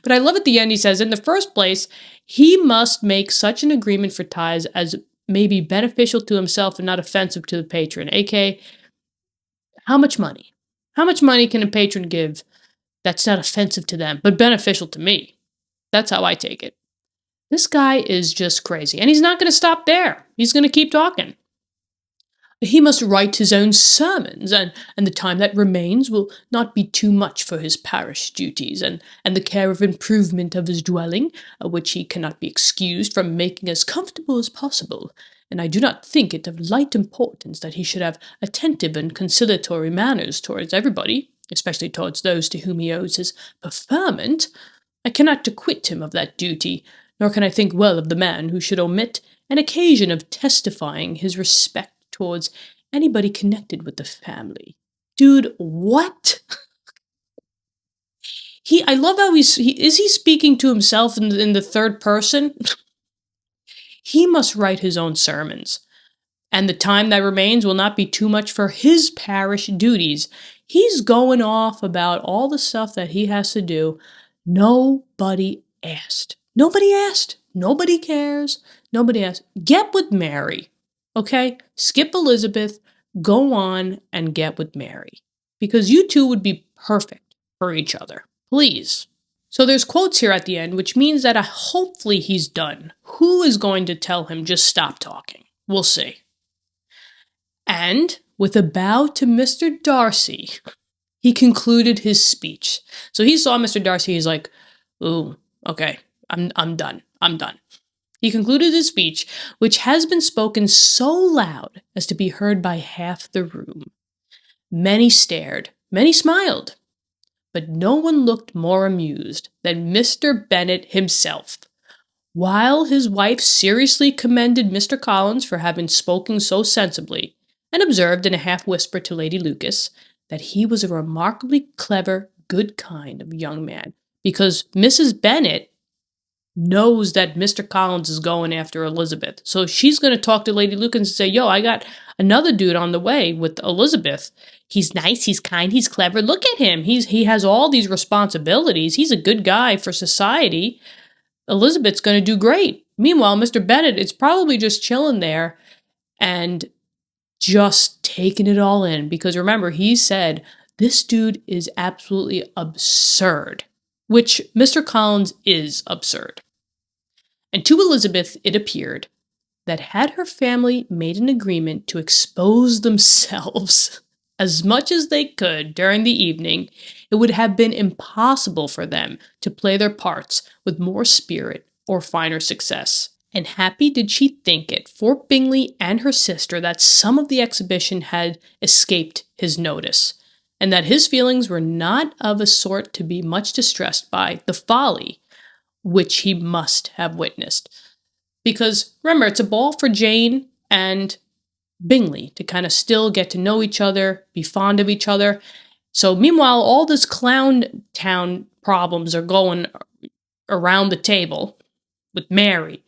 But I love at the end, he says, in the first place, he must make such an agreement for tithes as may be beneficial to himself and not offensive to the patron, aka, how much money? How much money can a patron give that's not offensive to them, but beneficial to me? That's how I take it. This guy is just crazy. And he's not going to stop there. He's going to keep talking. He must write his own sermons, and the time that remains will not be too much for his parish duties, and the care of improvement of his dwelling, which he cannot be excused from making as comfortable as possible. And I do not think it of light importance that he should have attentive and conciliatory manners towards everybody, especially towards those to whom he owes his preferment. I cannot acquit him of that duty, nor can I think well of the man who should omit an occasion of testifying his respect towards anybody connected with the family. Dude, what? I love how is he speaking to himself in the third person? He must write his own sermons, and the time that remains will not be too much for his parish duties. He's going off about all the stuff that he has to do. Nobody asked. Nobody asked. Nobody cares. Nobody asked. Get with Mary. Okay? Skip Elizabeth. Go on and get with Mary. Because you two would be perfect for each other. Please. So there's quotes here at the end, which means that hopefully he's done. Who is going to tell him just stop talking? We'll see. And with a bow to Mr. Darcy, he concluded his speech. So he saw Mr. Darcy, he's like, ooh, okay, I'm done. I'm done. He concluded his speech, which has been spoken so loud as to be heard by half the room. Many stared, many smiled, but no one looked more amused than Mr. Bennet himself. While his wife seriously commended Mr. Collins for having spoken so sensibly, and observed in a half-whisper to Lady Lucas that he was a remarkably clever, good kind of young man, because Mrs. Bennet knows that Mr. Collins is going after Elizabeth. So she's going to talk to Lady Lucas and say, yo, I got another dude on the way with Elizabeth. He's nice, he's kind, he's clever. Look at him. He has all these responsibilities. He's a good guy for society. Elizabeth's going to do great. Meanwhile, Mr. Bennet is probably just chilling there and just taking it all in. Because remember, he said, this dude is absolutely absurd. Which Mr. Collins is absurd. And to Elizabeth it appeared that had her family made an agreement to expose themselves as much as they could during the evening, it would have been impossible for them to play their parts with more spirit or finer success. And happy did she think it for Bingley and her sister that some of the exhibition had escaped his notice, and that his feelings were not of a sort to be much distressed by the folly which he must have witnessed. Because, remember, it's a ball for Jane and Bingley to kind of still get to know each other, be fond of each other. So meanwhile, all this clown town problems are going around the table with Mary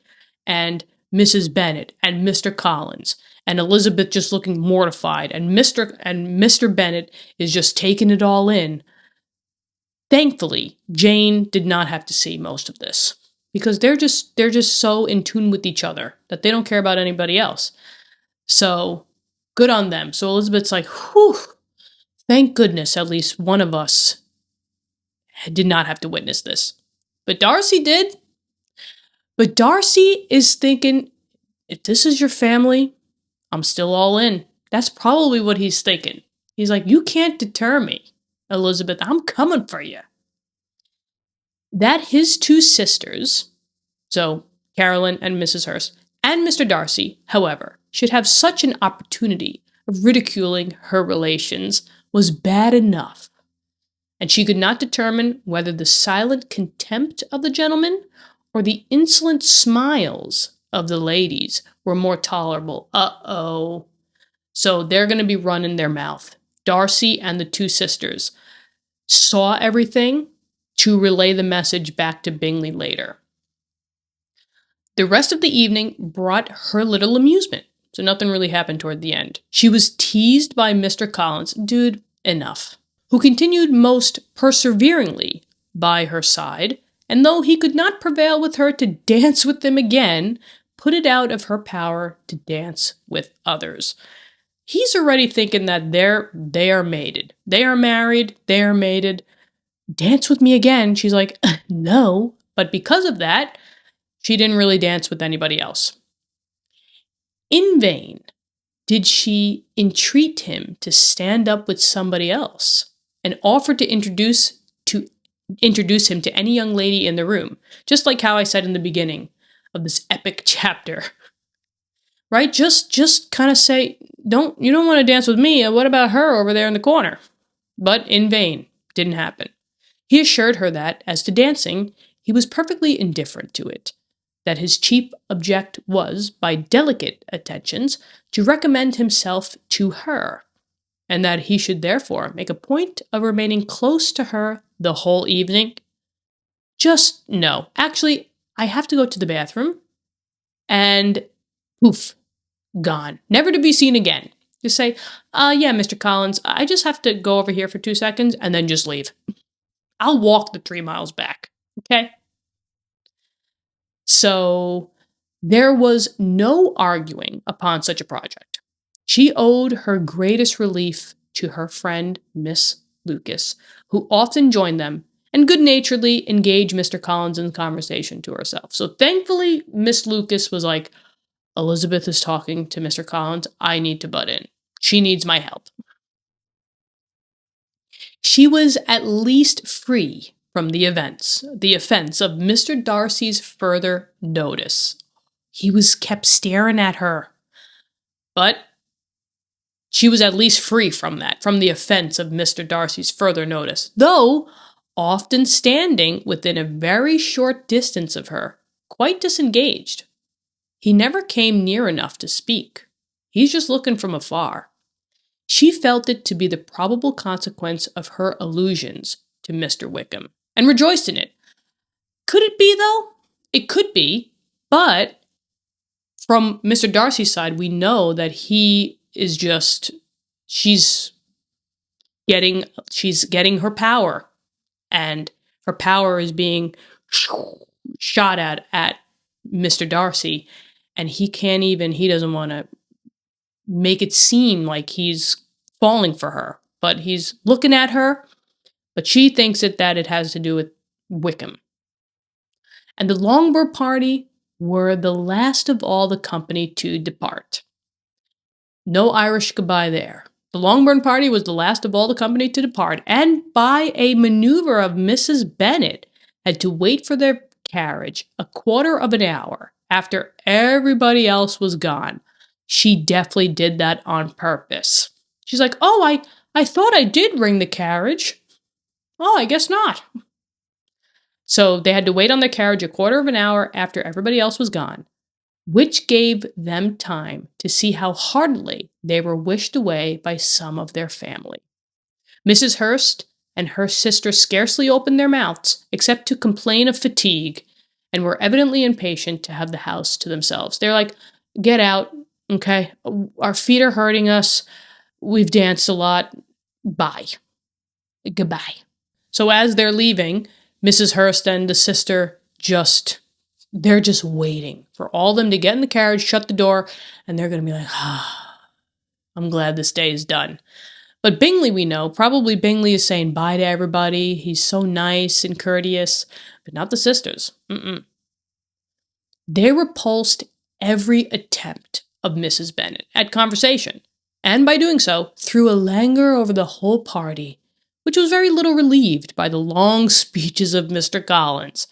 and Mrs. Bennet and Mr. Collins and Elizabeth just looking mortified and Mr. Bennet is just taking it all in. Thankfully, Jane did not have to see most of this because they're just so in tune with each other that they don't care about anybody else. So, good on them. So Elizabeth's like, whew, thank goodness at least one of us did not have to witness this. But Darcy did. But Darcy is thinking, if this is your family, I'm still all in. That's probably what he's thinking. He's like, you can't deter me, Elizabeth. I'm coming for you. That his two sisters, so Caroline and Mrs. Hurst, and Mr. Darcy, however, should have such an opportunity of ridiculing her relations was bad enough, and she could not determine whether the silent contempt of the gentlemen or the insolent smiles of the ladies were more tolerable. Uh-oh. So they're going to be running their mouth. Darcy and the two sisters saw everything to relay the message back to Bingley later. The rest of the evening brought her little amusement, so nothing really happened toward the end. She was teased by Mr. Collins, dude, enough, who continued most perseveringly by her side, and though he could not prevail with her to dance with them again, put it out of her power to dance with others. He's already thinking that they are mated. They are married, they are mated. Dance with me again. She's like, no. But because of that, she didn't really dance with anybody else. In vain Did she entreat him to stand up with somebody else and offer to introduce him to any young lady in the room? Just like how I said in the beginning of this epic chapter. Right? Just kind of say, you don't want to dance with me. What about her over there in the corner? But in vain. Didn't happen. He assured her that, as to dancing, he was perfectly indifferent to it, that his chief object was, by delicate attentions, to recommend himself to her, and that he should therefore make a point of remaining close to her the whole evening. Just no. Actually, I have to go to the bathroom, and poof, gone. Never to be seen again. Just say, yeah, Mr. Collins, I just have to go over here for 2 seconds, and then just leave. I'll walk the 3 miles back. Okay? So there was no arguing upon such a project. She owed her greatest relief to her friend, Miss Lucas, who often joined them and good-naturedly engaged Mr. Collins in conversation to herself. So thankfully, Miss Lucas was like, Elizabeth is talking to Mr. Collins. I need to butt in. She needs my help. She was at least free from the offense of Mr. Darcy's further notice. He was kept staring at her. But she was at least free from the offense of Mr. Darcy's further notice, though often standing within a very short distance of her, quite disengaged. He never came near enough to speak. He's just looking from afar. She felt it to be the probable consequence of her allusions to Mr. Wickham, and rejoiced in it. Could it be, though? It could be, but from Mr. Darcy's side, we know that she's getting her power, and her power is being shot at Mr. Darcy, and he doesn't want to make it seem like he's falling for her, but he's looking at her, but she thinks that it has to do with Wickham. And the Longbourn party were the last of all the company to depart. No Irish goodbye there. The Longbourn party was the last of all the company to depart, and by a maneuver of Mrs. Bennet, had to wait for their carriage a quarter of an hour after everybody else was gone. She definitely did that on purpose. She's like, I thought I did ring the carriage. Oh, I guess not. So they had to wait on their carriage a quarter of an hour after everybody else was gone, which gave them time to see how heartily they were wished away by some of their family. Mrs. Hurst and her sister scarcely opened their mouths, except to complain of fatigue, and were evidently impatient to have the house to themselves. They're like, get out, okay? Our feet are hurting us. We've danced a lot. Bye. Goodbye. So as they're leaving, Mrs. Hurst and the sister they're just waiting for all of them to get in the carriage, shut the door, and they're going to be like, I'm glad this day is done. But Bingley, we know, probably Bingley is saying bye to everybody. He's so nice and courteous, but not the sisters. They repulsed every attempt of Mrs. Bennet at conversation, and by doing so, threw a languor over the whole party, which was very little relieved by the long speeches of Mr. Collins,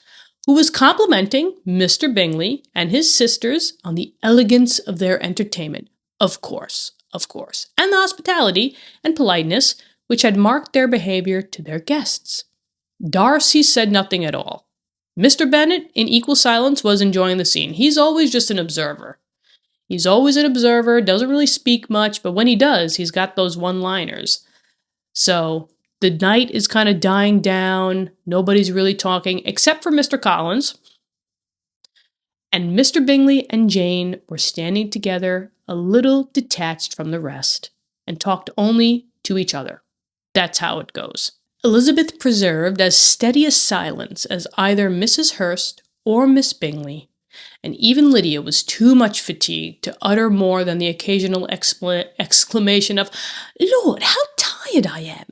who was complimenting Mr. Bingley and his sisters on the elegance of their entertainment, of course, and the hospitality and politeness which had marked their behavior to their guests. Darcy said nothing at all. Mr. Bennet, in equal silence, was enjoying the scene. He's always just an observer. Doesn't really speak much, but when he does, he's got those one-liners. So the night is kind of dying down. Nobody's really talking, except for Mr. Collins. And Mr. Bingley and Jane were standing together, a little detached from the rest, and talked only to each other. That's how it goes. Elizabeth preserved as steady a silence as either Mrs. Hurst or Miss Bingley, and even Lydia was too much fatigued to utter more than the occasional exclamation of, "Lord, how tired I am!"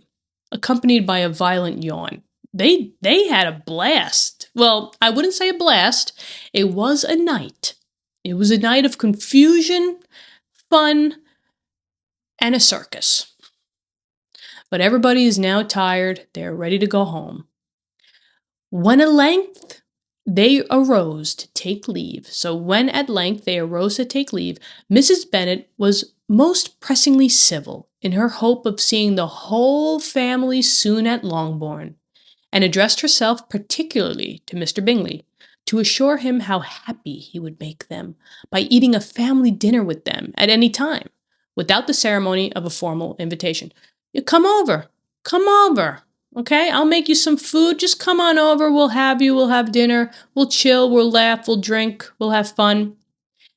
accompanied by a violent yawn. They had a blast. Well, I wouldn't say a blast. It was a night. It was a night of confusion, fun, and a circus. But everybody is now tired. They're ready to go home. When at length they arose to take leave, Mrs. Bennet was most pressingly civil in her hope of seeing the whole family soon at Longbourn, and addressed herself particularly to Mr. Bingley, to assure him how happy he would make them by eating a family dinner with them at any time, without the ceremony of a formal invitation. You come over. Okay, I'll make you some food. Just come on over. We'll have dinner. We'll chill, we'll laugh, we'll drink, we'll have fun.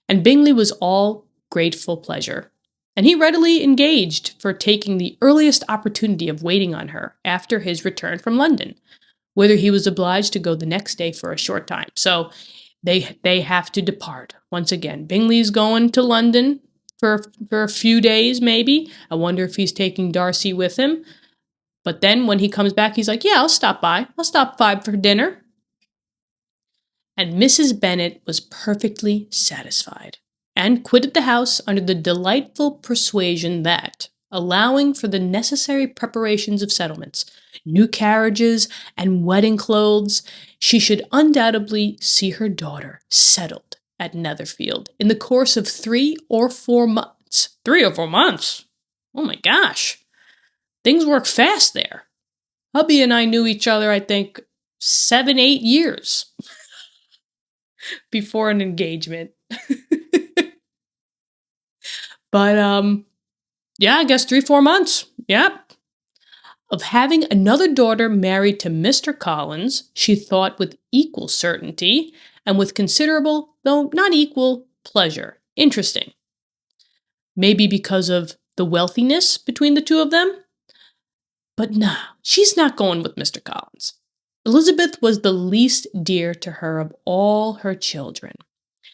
And Bingley was all grateful pleasure. And he readily engaged for taking the earliest opportunity of waiting on her after his return from London, whither he was obliged to go the next day for a short time. So they have to depart. Once again, Bingley's going to London for a few days, maybe. I wonder if he's taking Darcy with him. But then when he comes back, he's like, yeah, I'll stop by. I'll stop by for dinner. And Mrs. Bennet was perfectly satisfied, and quitted the house under the delightful persuasion that, allowing for the necessary preparations of settlements, new carriages, and wedding clothes, she should undoubtedly see her daughter settled at Netherfield in the course of 3 or 4 months. 3 or 4 months? Oh my gosh. Things work fast there. Hubby and I knew each other, I think, 7, 8 years before an engagement. But, yeah, I guess 3, 4 months. Yep. Of having another daughter married to Mr. Collins, she thought with equal certainty and with considerable, though not equal, pleasure. Interesting. Maybe because of the wealthiness between the two of them? But no, she's not going with Mr. Collins. Elizabeth was the least dear to her of all her children.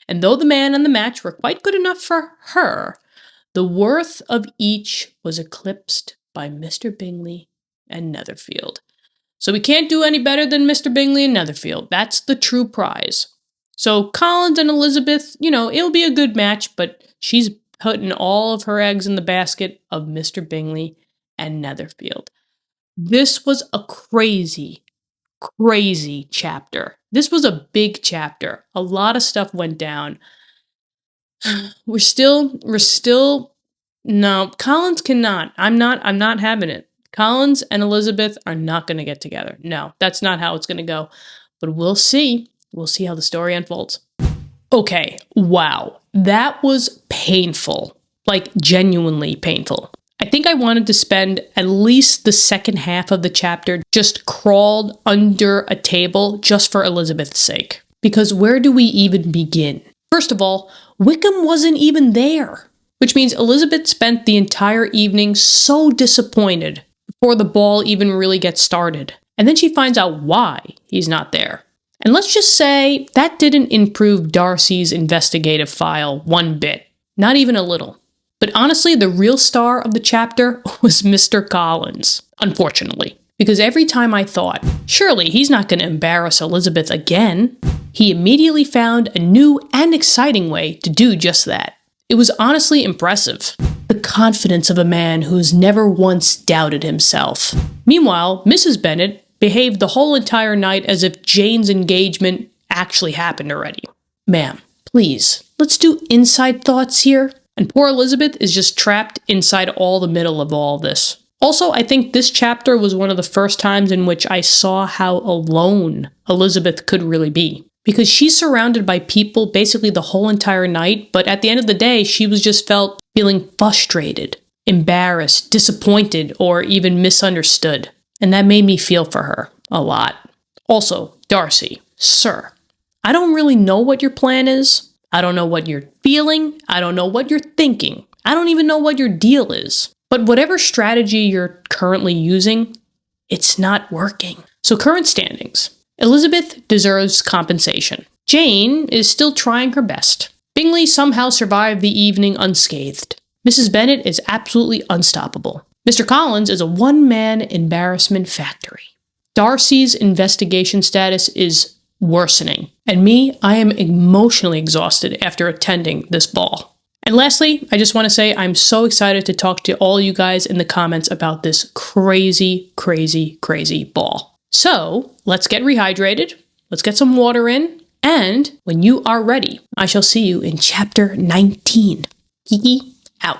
And though the man and the match were quite good enough for her, the worth of each was eclipsed by Mr. Bingley and Netherfield. So we can't do any better than Mr. Bingley and Netherfield. That's the true prize. So Collins and Elizabeth, it'll be a good match, but she's putting all of her eggs in the basket of Mr. Bingley and Netherfield. This was a crazy chapter. This was a big chapter. A lot of stuff went down. No, Collins cannot. I'm not having it. Collins and Elizabeth are not going to get together. No, that's not how it's going to go. But we'll see. We'll see how the story unfolds. Okay, wow. That was painful. Like, genuinely painful. I think I wanted to spend at least the second half of the chapter just crawled under a table just for Elizabeth's sake. Because where do we even begin? First of all, Wickham wasn't even there, which means Elizabeth spent the entire evening so disappointed before the ball even really gets started. And then she finds out why he's not there. And let's just say that didn't improve Darcy's investigative file one bit, not even a little. But honestly, the real star of the chapter was Mr. Collins, unfortunately. Because every time I thought, surely he's not going to embarrass Elizabeth again, he immediately found a new and exciting way to do just that. It was honestly impressive. The confidence of a man who's never once doubted himself. Meanwhile, Mrs. Bennet behaved the whole entire night as if Jane's engagement actually happened already. Ma'am, please, let's do inside thoughts here. And poor Elizabeth is just trapped inside all the middle of all this. Also, I think this chapter was one of the first times in which I saw how alone Elizabeth could really be. Because she's surrounded by people basically the whole entire night, but at the end of the day, she was just feeling frustrated, embarrassed, disappointed, or even misunderstood. And that made me feel for her a lot. Also, Darcy, sir, I don't really know what your plan is. I don't know what you're feeling. I don't know what you're thinking. I don't even know what your deal is. But whatever strategy you're currently using, it's not working. So current standings. Elizabeth deserves compensation. Jane is still trying her best. Bingley somehow survived the evening unscathed. Mrs. Bennet is absolutely unstoppable. Mr. Collins is a one-man embarrassment factory. Darcy's investigation status is worsening. And me, I am emotionally exhausted after attending this ball. And lastly, I just want to say I'm so excited to talk to all you guys in the comments about this crazy, crazy, crazy ball. So let's get rehydrated. Let's get some water in. And when you are ready, I shall see you in chapter 19. Kiki out.